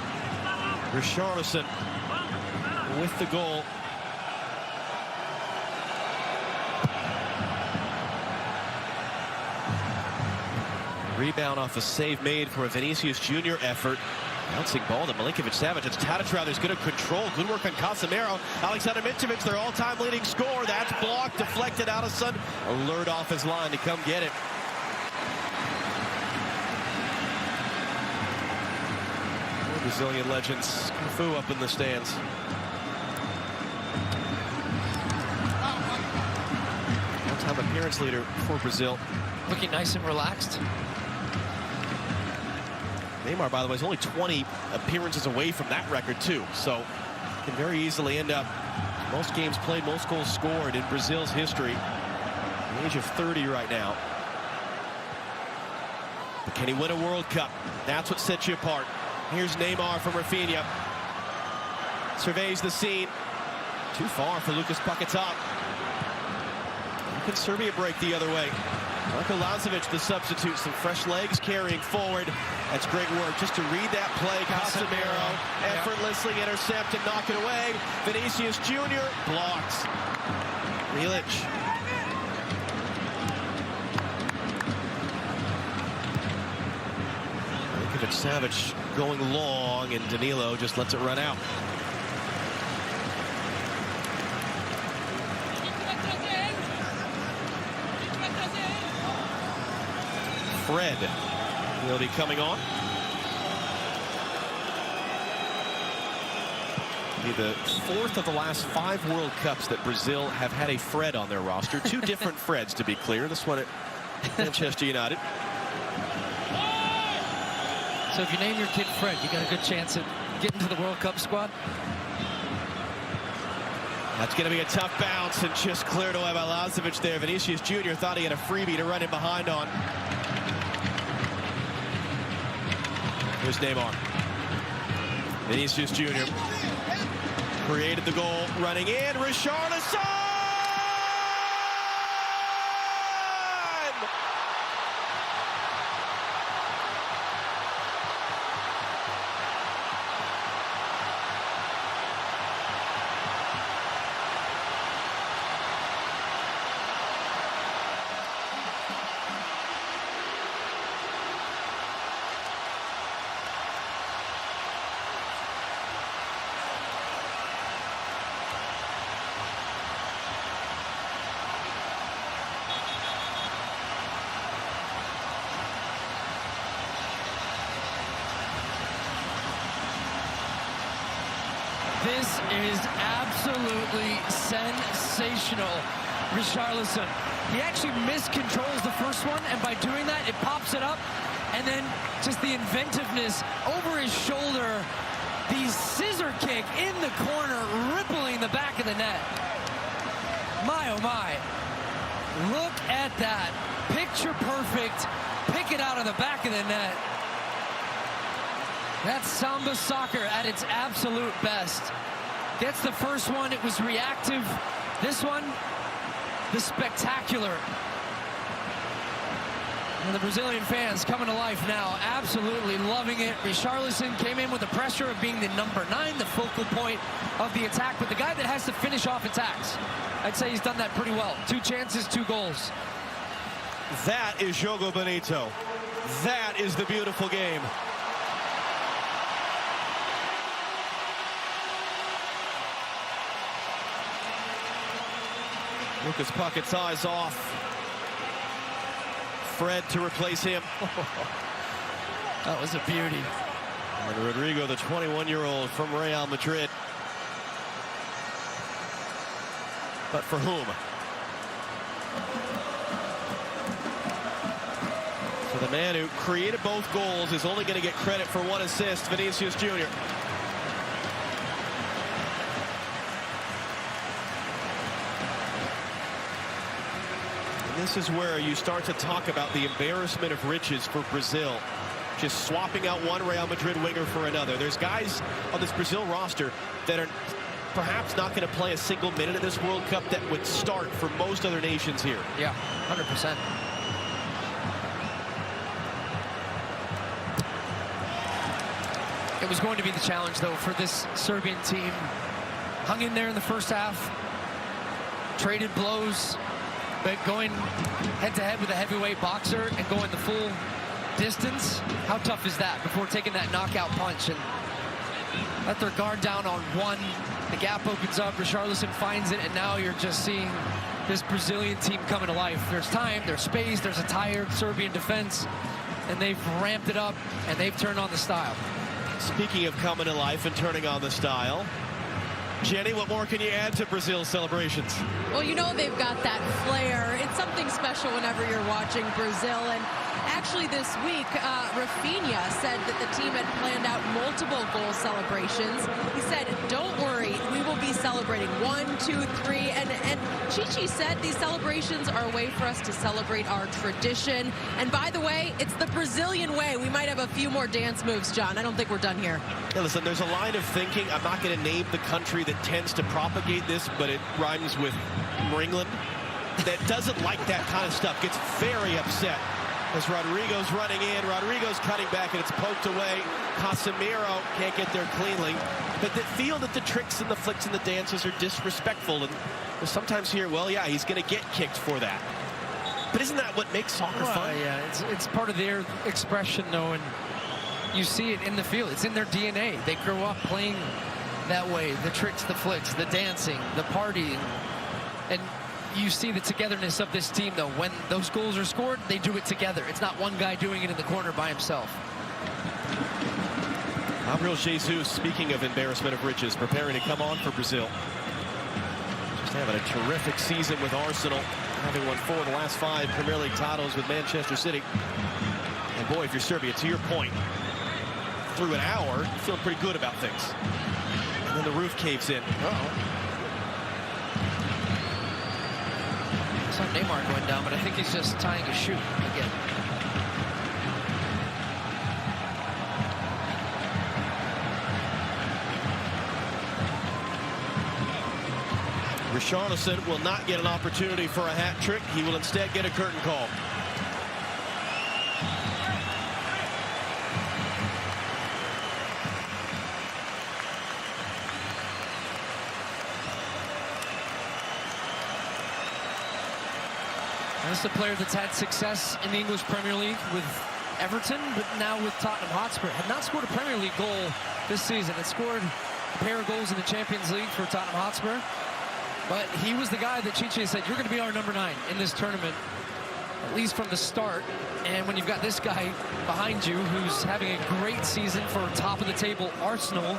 Richarlison with the goal. Rebound off a save made for a Vinicius Jr. effort. Bouncing ball to Milinkovic-Savic. It's Tadic who's good at control. Good work on Casemiro. Alexander Mitrovic, their all-time leading scorer. That's blocked, deflected out of Sun. Alert off his line to come get it. More Brazilian legends. Cafu up in the stands. All-time appearance leader for Brazil. Looking nice and relaxed. Neymar, by the way, is only 20 appearances away from that record, too. So can very easily end up most games played, most goals scored in Brazil's history. At the age of 30 right now. But can he win a World Cup? That's what sets you apart. Here's Neymar from Rafinha. Surveys the scene. Too far for Lucas Paquetá. Can Serbia break the other way? Marko Lazovic, the substitute, some fresh legs carrying forward. That's great work just to read that play. Casemiro effortlessly intercept and knock it away. Vinicius Jr. blocks. Milic. Milinkovic-Savic going long, and Danilo just lets it run out. Fred will be coming on. Be the fourth of the last 5 World Cups that Brazil have had a Fred on their roster. 2 different Freds, to be clear. This one at Manchester United. So if you name your kid Fred, you got a good chance at getting to the World Cup squad. That's going to be a tough bounce and just cleared away by Lazovic there. Vinicius Jr. thought he had a freebie to run in behind on. Here's Neymar. Vinicius Jr. created the goal, running in. Richarlison! This is absolutely sensational. Richarlison, he actually miscontrols the first one, and by doing that, it pops it up, and then just the inventiveness over his shoulder, the scissor kick in the corner, rippling the back of the net. My, oh my. Look at that. Picture perfect. Pick it out of the back of the net. That's Samba soccer at its absolute best. Gets the first one, it was reactive. This one, the spectacular. And the Brazilian fans coming to life now, absolutely loving it. Richarlison came in with the pressure of being the number 9, the focal point of the attack, but the guy that has to finish off attacks. I'd say he's done that pretty well. 2 chances, 2 goals. That is Jogo Bonito. That is the beautiful game. Lucas Paquetá is off. Fred to replace him. That was a beauty. And Rodrigo, the 21-year-old from Real Madrid. But for whom? So the man who created both goals is only going to get credit for one assist, Vinicius Jr. This is where you start to talk about the embarrassment of riches for Brazil. Just swapping out one Real Madrid winger for another. There's guys on this Brazil roster that are perhaps not going to play a single minute in this World Cup that would start for most other nations here. Yeah, 100%. It was going to be the challenge, though, for this Serbian team. Hung in there in the first half. Traded blows. But going head-to-head with a heavyweight boxer and going the full distance, how tough is that before taking that knockout punch? And let their guard down on one. The gap opens up. Richarlison finds it, and now you're just seeing this Brazilian team coming to life. There's time, there's space, there's a tired Serbian defense, and they've ramped it up, and they've turned on the style. Speaking of coming to life and turning on the style, Jenny, what more can you add to Brazil's celebrations? Well, you know they've got that flair. It's something special whenever you're watching Brazil. And actually this week, Rafinha said that the team had planned out multiple goal celebrations. He said, don't worry, we will be celebrating 1, 2, 3. And Chichi said these celebrations are a way for us to celebrate our tradition. And by the way, it's the Brazilian way. We might have a few more dance moves, John. I don't think we're done here. Yeah, listen, there's a line of thinking. I'm not going to name the country that tends to propagate this, but it rhymes with England, that doesn't like that kind of stuff, gets very upset as Rodrigo's running in. Rodrigo's cutting back, and it's poked away. Casemiro can't get there cleanly. But they feel that the tricks and the flicks and the dances are disrespectful. And sometimes here, well, yeah, he's going to get kicked for that. But isn't that what makes soccer fun? Yeah, it's part of their expression, though, and you see it in the field. It's in their DNA. They grow up playing that way. The tricks, the flicks, the dancing, the partying. And you see the togetherness of this team, though. When those goals are scored, they do it together. It's not one guy doing it in the corner by himself. Gabriel Jesus, speaking of embarrassment of riches, preparing to come on for Brazil. Just having a terrific season with Arsenal, having won 4 of the last 5 Premier League titles with Manchester City. And boy, if you're Serbia, to your point, through an hour, feeling pretty good about things. And then the roof caves in. I saw Neymar going down, but I think he's just tying a shoe again. Richarlison will not get an opportunity for a hat trick. He will instead get a curtain call. This is a player that's had success in the English Premier League with Everton, but now with Tottenham Hotspur. Had not scored a Premier League goal this season. Had scored a pair of goals in the Champions League for Tottenham Hotspur. But he was the guy that Chiche said, you're going to be our number 9 in this tournament, at least from the start. And when you've got this guy behind you who's having a great season for top-of-the-table Arsenal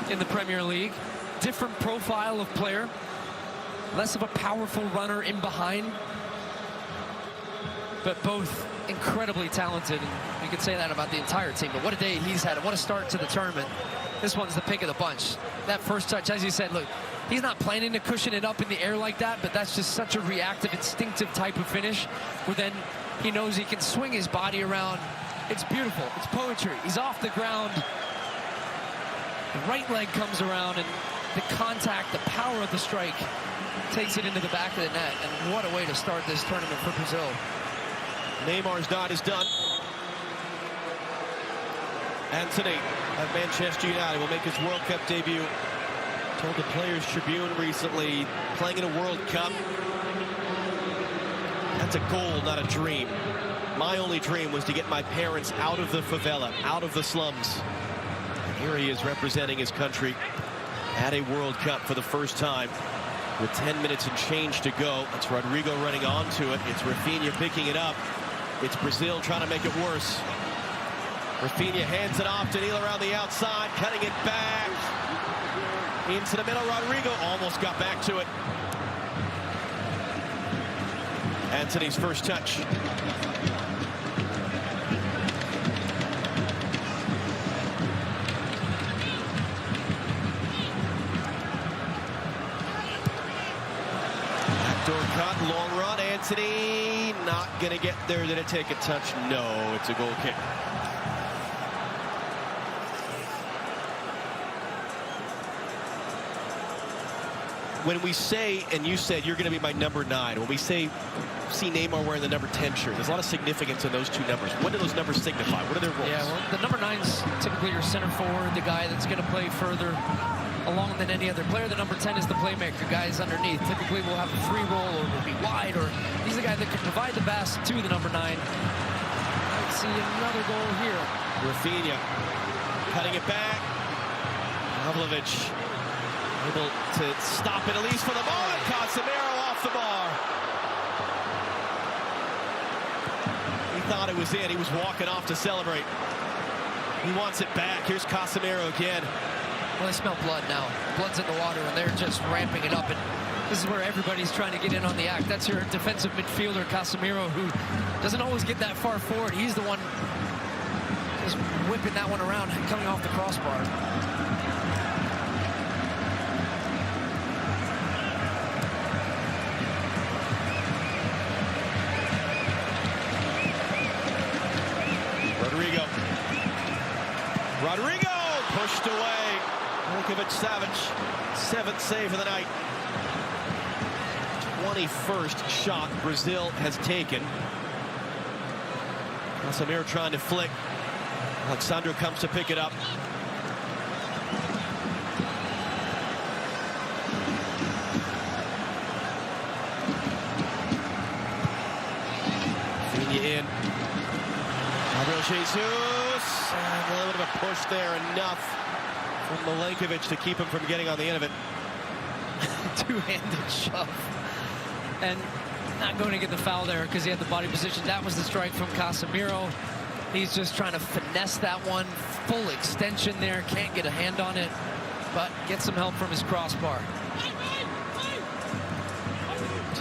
in the Premier League, different profile of player, less of a powerful runner in behind, but both incredibly talented. And you could say that about the entire team. But what a day he's had. What a start to the tournament. This one's the pick of the bunch. That first touch, as you said, look, he's not planning to cushion it up in the air like that, but that's just such a reactive, instinctive type of finish where then he knows he can swing his body around. It's beautiful. It's poetry. He's off the ground. The right leg comes around, and the contact, the power of the strike takes it into the back of the net. And what a way to start this tournament for Brazil. Neymar's dot is done. Anthony of Manchester United will make his World Cup debut. Told the Players Tribune recently, playing in a World Cup, that's a goal, not a dream. My only dream was to get my parents out of the favela, out of the slums. And here he is representing his country at a World Cup for the first time with 10 minutes and change to go. It's Rodrigo running onto it. It's Rafinha picking it up. It's Brazil trying to make it worse. Rafinha hands it off to Neil around the outside, cutting it back into the middle. Rodrigo almost got back to it. Anthony's first touch. Backdoor cut, long run. Anthony not going to get there. Did it take a touch? No, it's a goal kick. When we say, and you said you're going to be my number 9, when we say see Neymar wearing the number 10 shirt, there's a lot of significance in those two numbers. What do those numbers signify? What are their roles? Yeah, well, the number 9's typically your center forward, the guy that's going to play further along than any other player. The number 10 is the playmaker, guys underneath. Typically will have a free roll or will be wide, or he's the guy that can provide the pass to the number 9. Let's see another goal here. Rafinha cutting it back. Pavlovic able to stop it, at least for the moment. Casemiro off the bar. He thought it was in. He was walking off to celebrate. He wants it back. Here's Casemiro again. Well, they smell blood now. Blood's in the water, and they're just ramping it up. And this is where everybody's trying to get in on the act. That's your defensive midfielder, Casemiro, who doesn't always get that far forward. He's the one just whipping that one around, coming off the crossbar. Rodrigo pushed away. Milinkovic-Savic, 7th save of the night. 21st shot Brazil has taken. Casemiro trying to flick. Alexandro comes to pick it up. Rafinha in. Gabriel Jesus. And a little bit of a push there, enough from Milinkovic to keep him from getting on the end of it. Two-handed shove. And not going to get the foul there because he had the body position. That was the strike from Casemiro. He's just trying to finesse that one. Full extension there. Can't get a hand on it, but gets some help from his crossbar.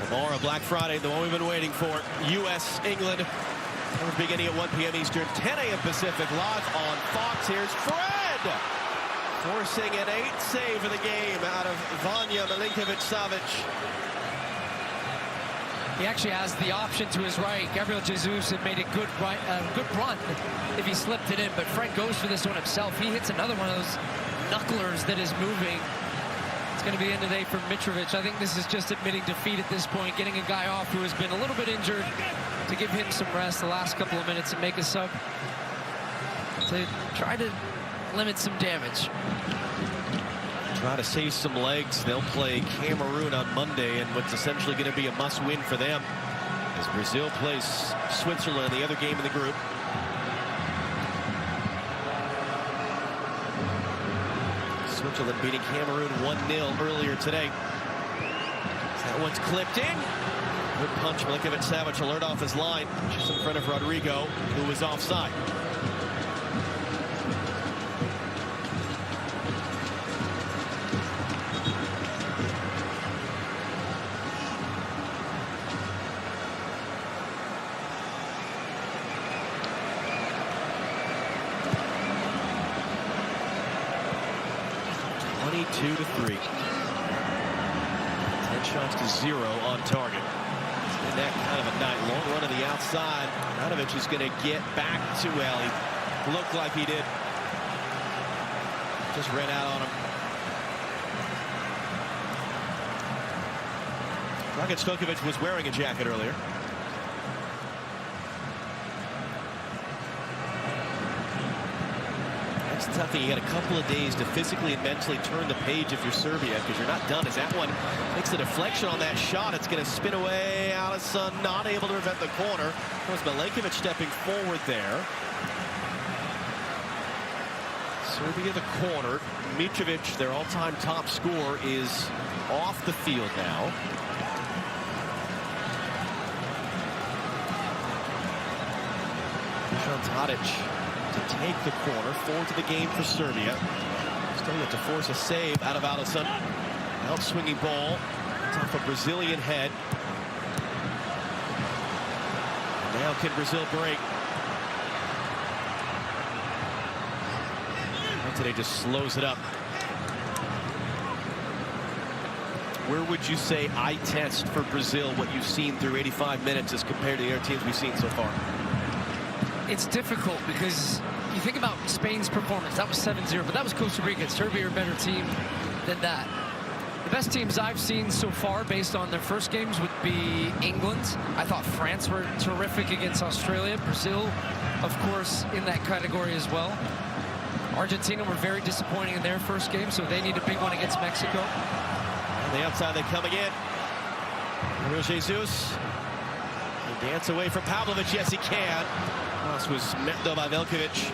Tomorrow, Black Friday, the one we've been waiting for. U.S., England. We're beginning at 1 p.m. Eastern, 10 a.m. Pacific, live on Fox. Here's Fred, forcing an 8th save of the game out of Vanja Milinkovic-Savic. He actually has the option to his right. Gabriel Jesus had made a good run if he slipped it in, but Fred goes for this one himself. He hits another one of those knucklers that is moving. It's going to be the end of the day for Mitrovic. I think this is just admitting defeat at this point, getting a guy off who has been a little bit injured to give him some rest the last couple of minutes and make a sub to try to limit some damage. Try to save some legs. They'll play Cameroon on Monday, and what's essentially going to be a must-win for them as Brazil plays Switzerland, the other game in the group. Switzerland beating Cameroon 1-0 earlier today. That one's clipped in. Good punch. Milinkovic-Savic alert off his line. Just in front of Rodrigo, who was offside. To 3. 10 shots to 0 on target. And that kind of a night. Long run to the outside. Ivanovic is going to get back to Ellie. Looked like he did. Just ran out on him. Dragan Stojkovic was wearing a jacket earlier. It's tough. You got a couple of days to physically and mentally turn the page if you're Serbia, because you're not done. As that one makes a deflection on that shot, it's going to spin away. Alisson not able to prevent the corner. There's Milinkovic stepping forward there. Serbia the corner. Mitrovic, their all-time top scorer, is off the field now. Dusan Tadic to take the corner. 4 to the game for Serbia. Still yet to force a save out of Alisson. Out swinging ball. Top of Brazilian head. Now can Brazil break? And today just slows it up. Where would you say eye test for Brazil what you've seen through 85 minutes as compared to the other teams we've seen so far? It's difficult because you think about Spain's performance. That was 7-0, but that was Costa Rica. Serbia are a better team than that. The best teams I've seen so far based on their first games would be England. I thought France were terrific against Australia. Brazil, of course, in that category as well. Argentina were very disappointing in their first game, so they need a big one against Mexico. On the outside they come again. Gabriel Jesus. He'll dance away from Pavlovic. Yes, he can. This was met though by Veljkovic.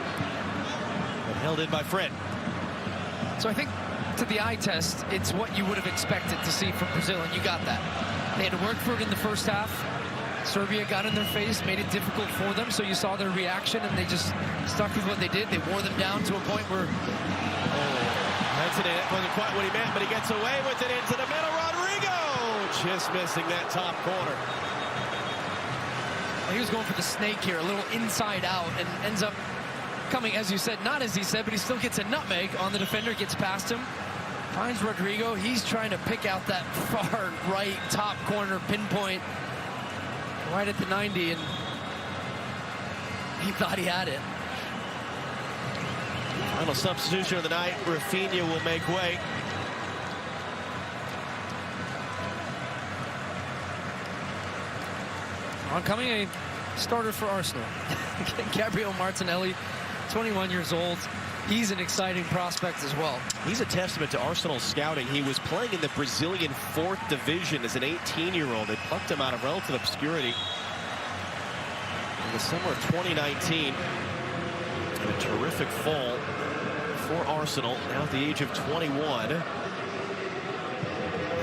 But held in by Fred. So I think to the eye test, it's what you would have expected to see from Brazil, and you got that. They had to work for it in the first half. Serbia got in their face, made it difficult for them, so you saw their reaction, and they just stuck with what they did. They wore them down to a point where... That's it. That wasn't quite what he meant, but he gets away with it into the middle. Rodrigo just missing that top corner. Well, he was going for the snake here, a little inside out, and ends up coming, as you said, not as he said, but he still gets a nutmeg on the defender, gets past him. Finds Rodrigo. He's trying to pick out that far right top corner pinpoint right at the 90, and he thought he had it. Final substitution of the night. Rafinha will make way. Oncoming a starter for Arsenal. Gabriel Martinelli, 21 years old. He's an exciting prospect as well. He's a testament to Arsenal's scouting. He was playing in the Brazilian 4th division as an 18-year-old. They plucked him out of relative obscurity in the summer of 2019. And a terrific fall for Arsenal, now at the age of 21.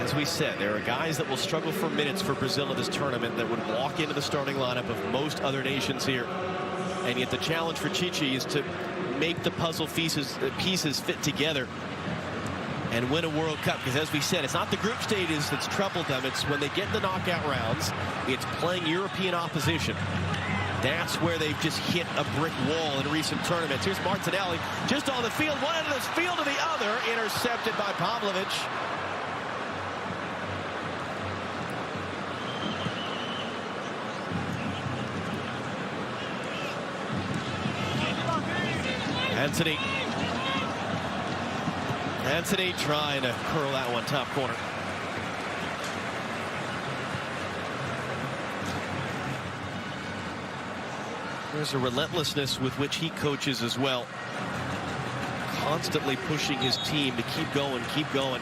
As we said, there are guys that will struggle for minutes for Brazil in this tournament that would walk into the starting lineup of most other nations here. And yet the challenge for Chichi is to make the puzzle pieces fit together and win a World Cup. Because as we said, it's not the group stages that's troubled them. It's when they get in the knockout rounds, it's playing European opposition. That's where they've just hit a brick wall in recent tournaments. Here's Martinelli just on the field, one end of the field to the other, intercepted by Pavlovic. Anthony trying to curl that one top corner. There's a relentlessness with which he coaches as well. Constantly pushing his team to keep going, keep going.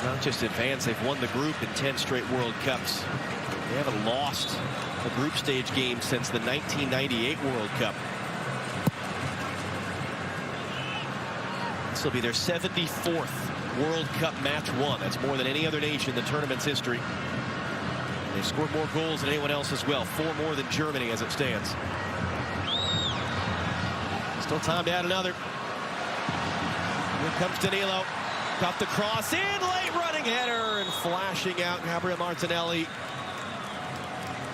Not just advance, they've won the group in 10 straight World Cups. They haven't lost a group stage game since the 1998 World Cup. This will be their 74th World Cup match won. That's more than any other nation in the tournament's history. They've scored more goals than anyone else as well. 4 more than Germany as it stands. Still time to add another. Here comes Danilo. Got the cross in, late running header, and flashing out Gabriel Martinelli.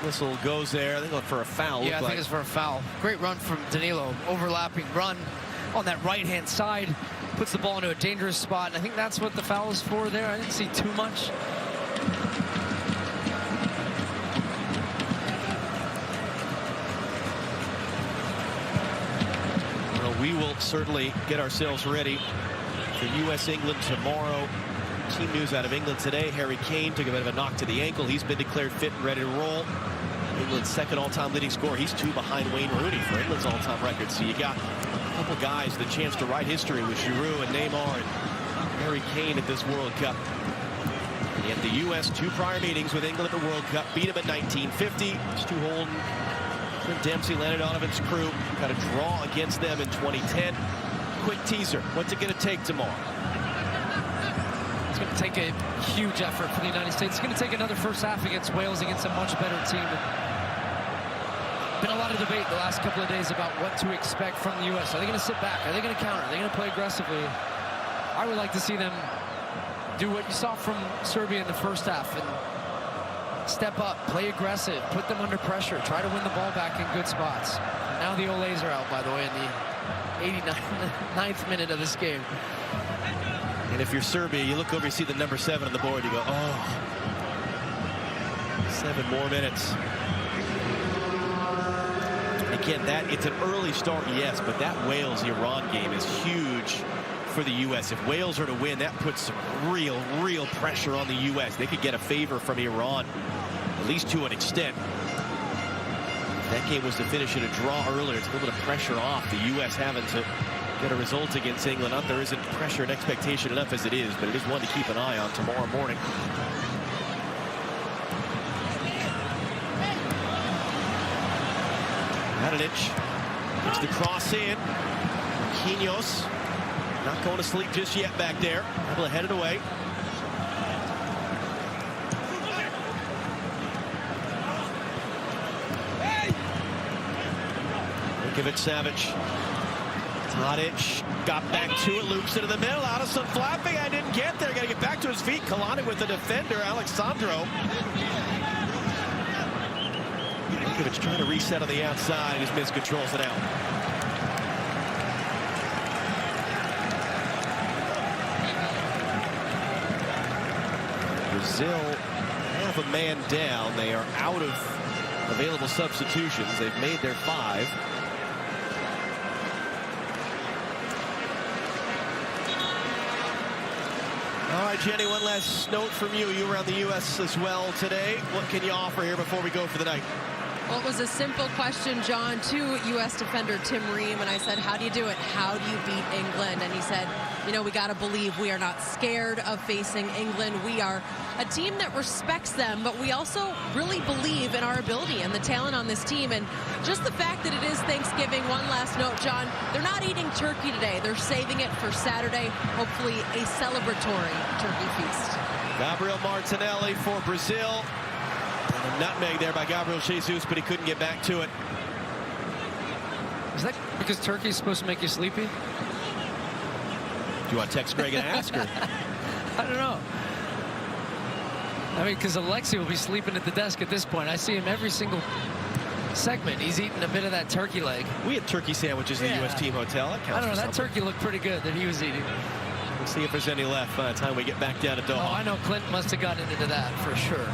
Whistle goes there. They look for a foul. Yeah, I think it's for a foul. Great run from Danilo. Overlapping run on that right-hand side. Puts the ball into a dangerous spot, and I think that's what the foul is for there. I didn't see too much. Well, we will certainly get ourselves ready for U.S.-England tomorrow. Team news out of England today. Harry Kane took a bit of a knock to the ankle. He's been declared fit and ready to roll. England's second all-time leading scorer. He's 2 behind Wayne Rooney for England's all-time record. So you got a couple guys the chance to write history with Giroud and Neymar and Harry Kane at this World Cup. And yet the U.S. 2 prior meetings with England at the World Cup beat him in 1950. Stu Holden, Clint Dempsey, Leonard Donovan's crew got a draw against them in 2010. Quick teaser. What's it going to take tomorrow? It's going to take a huge effort for the United States. It's going to take another first half against Wales, against a much better team. Been a lot of debate the last couple of days about what to expect from the U.S. Are they going to sit back? Are they going to counter? Are they going to play aggressively? I would like to see them do what you saw from Serbia in the first half and step up, play aggressive, put them under pressure, try to win the ball back in good spots. Now the Olays are out, by the way, in the 89th minute of this game. And if you're Serbia, you look over, you see the number 7 on the board, you go, oh, 7 more minutes. Again, it's an early start, yes, but that Wales-Iran game is huge for the U.S. If Wales are to win, that puts some real pressure on the U.S. They could get a favor from Iran, at least to an extent. If that game was to finish in a draw earlier, it's a little bit of pressure off the U.S. having to get a result against England. Not there isn't pressure and expectation enough as it is, but it is one to keep an eye on tomorrow morning. Radonic gets the cross in. Quinhos not going to sleep just yet back there. Able to head it away. Savic. Tadic got back to it, loops into the middle, out of some flapping. I didn't get there. Got to get back to his feet. Collided with the defender, Alexandro. It's trying to reset on the outside. His miss controls it out. Brazil have a man down. They are out of available substitutions. They've made their 5. All right, Jenny, one last note from you. You were around the U.S. as well today. What can you offer here before we go for the night? Well, it was a simple question, John, to U.S. defender Tim Ream, and I said, how do you do it? How do you beat England? And he said, you know, we got to believe we are not scared of facing England. We are a team that respects them, but we also really believe in our ability and the talent on this team. And just the fact that it is Thanksgiving, one last note, John, they're not eating turkey today. They're saving it for Saturday, hopefully a celebratory turkey feast. Gabriel Martinelli for Brazil. And a nutmeg there by Gabriel Jesus, but he couldn't get back to it. Is that because turkey is supposed to make you sleepy? Do you want to text Greg and ask her? I don't know. I mean, because Alexi will be sleeping at the desk at this point. I see him every single segment. He's eating a bit of that turkey leg. We had turkey sandwiches in the U.S. team hotel. That I don't know. That turkey looked pretty good that he was eating. We'll see if there's any left by the time we get back down to Doha. Oh, I know Clint must have gotten into that for sure.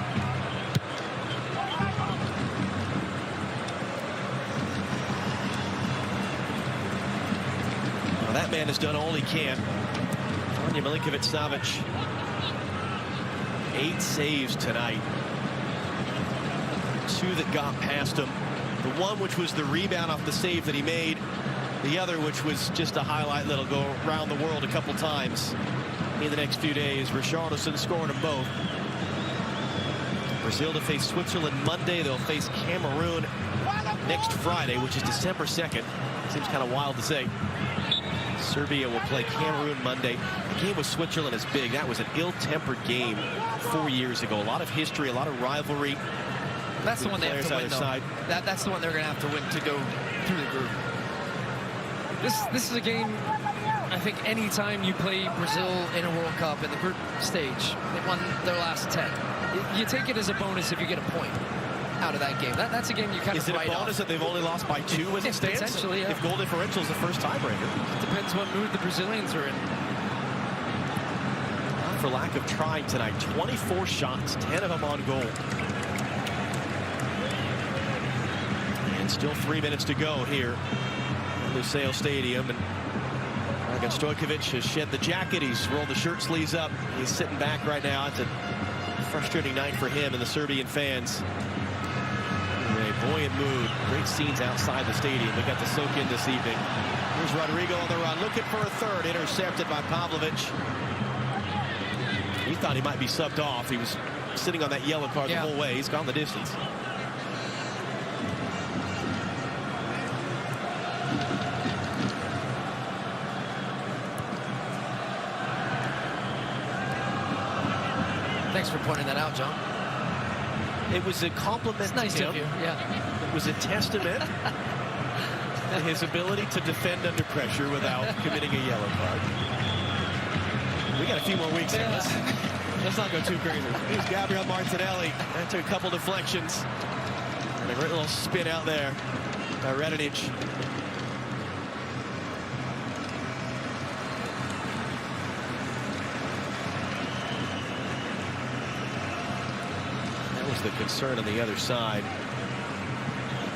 Well, that man has done all he can. Anja Milinkovic-Savic. 8 saves tonight. 2 that got past him. The one which was the rebound off the save that he made. The other which was just a highlight that'll go around the world a couple times in the next few days. Richarlison scoring them both. Brazil to face Switzerland Monday. They'll face Cameroon next Friday, which is December 2nd. Seems kind of wild to say. Serbia will play Cameroon Monday. The game with Switzerland is big. That was an ill-tempered game 4 years ago. A lot of history, a lot of rivalry. That's the one they have to win, though. That's the one they're going to have to win to go through the group. This is a game, I think, anytime you play Brazil in a World Cup in the group stage, they won their last 10. You take it as a bonus if you get a point out of that game. That's a game you kind of write off. Is it a bonus that they've only lost by 2 as it stands? Potentially, yeah. If goal differential is the first tiebreaker. It depends what mood the Brazilians are in. Not for lack of trying tonight. 24 shots, 10 of them on goal. And still 3 minutes to go here at Lusail Stadium. And Dragan Stojkovic has shed the jacket. He's rolled the shirt sleeves up. He's sitting back right now. It's a frustrating night for him and the Serbian fans. A buoyant mood. Great scenes outside the stadium. We got to soak in this evening. Here's Rodrigo on the run, looking for a third. Intercepted by Pavlovic. He thought he might be subbed off. He was sitting on that yellow card the whole way. He's gone the distance. Thanks for pointing that out, John. It was a compliment it's nice to him. Of you. Yeah. It was a testament to his ability to defend under pressure without committing a yellow card. We got a few more weeks in this. let's not go too crazy. Here's Gabriel Martinelli. That took a couple deflections. And a great little spin out there by Redinic. That was the concern on the other side,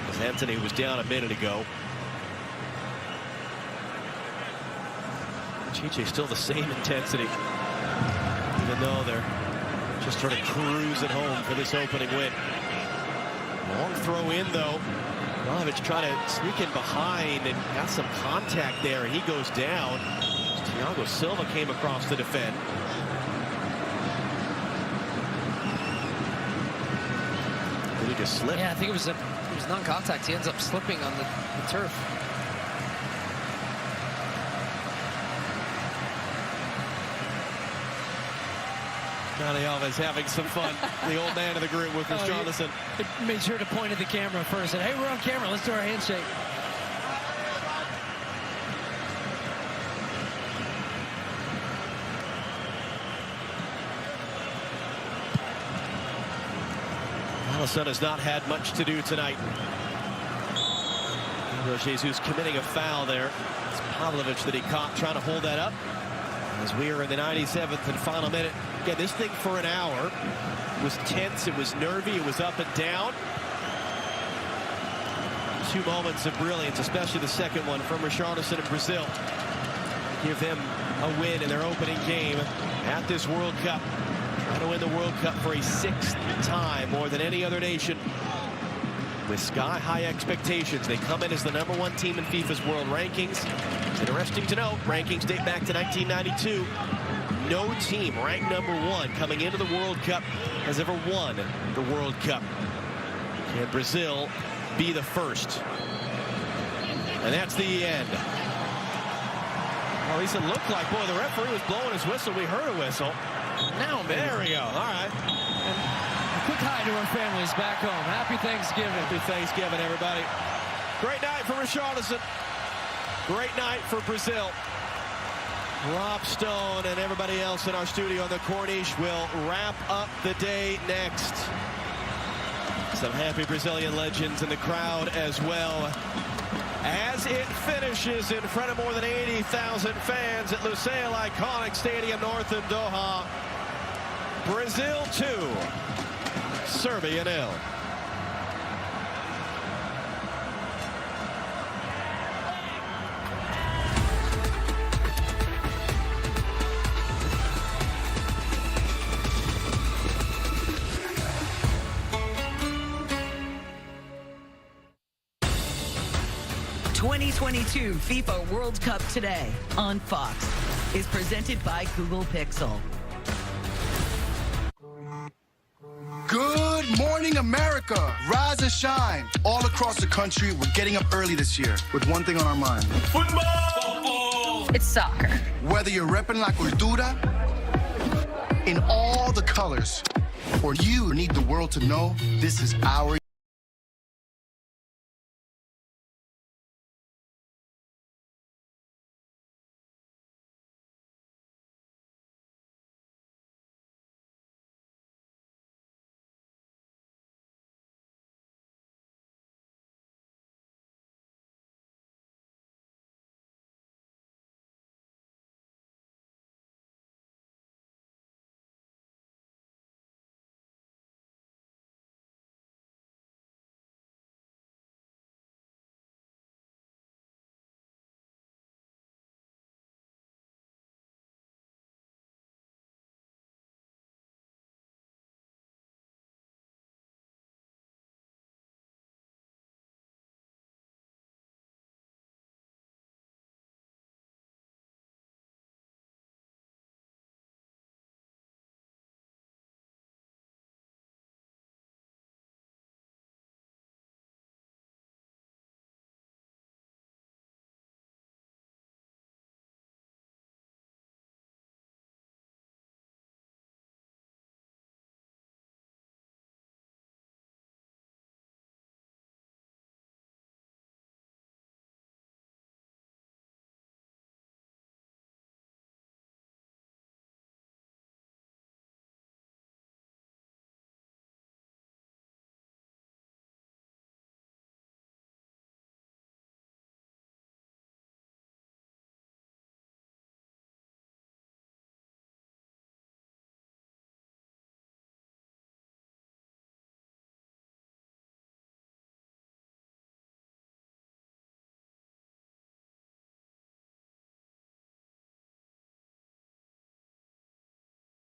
as Anthony was down a minute ago. Chiche still the same intensity, even though they're just sort of cruising home for this opening win. Long throw in, though. Vlahovic trying to sneak in behind and got some contact there. He goes down. Thiago Silva came across to defend. Did he just slip? Yeah, I think it was non-contact. He ends up slipping on the turf. Johnny Alves having some fun. The old man of the group with Richarlison. He made sure to point at the camera first. And hey, we're on camera. Let's do our handshake. Alisson has not had much to do tonight. Jesus committing a foul there. It's Pavlovic that he caught, trying to hold that up. As we are in the 97th and final minute. Again, this thing for an hour was tense, it was nervy, it was up and down. 2 moments of brilliance, especially the second one from Richarlison in Brazil. Give them a win in their opening game at this World Cup. Trying to win the World Cup for a 6th time, more than any other nation. With sky-high expectations, they come in as the #1 team in FIFA's world rankings. It's interesting to note, rankings date back to 1992. No team ranked #1 coming into the World Cup has ever won the World Cup. Can Brazil be the first? And that's the end. Well, at least it looked like, boy, the referee was blowing his whistle. We heard a whistle. Now, there we go. All right. A quick hi to our families back home. Happy Thanksgiving. Happy Thanksgiving, everybody. Great night for Richarlison. Great night for Brazil. Rob Stone and everybody else in our studio on the Corniche will wrap up the day next. Some happy Brazilian legends in the crowd as well, as it finishes in front of more than 80,000 fans at Lusail Iconic Stadium north in Doha. Brazil 2, Serbia 0. '22 FIFA World Cup Today on Fox is presented by Google Pixel. Good morning, America. Rise and shine. All across the country, we're getting up early this year with one thing on our mind. Football! It's soccer. Whether you're repping La Cultura in all the colors, or you need the world to know this is our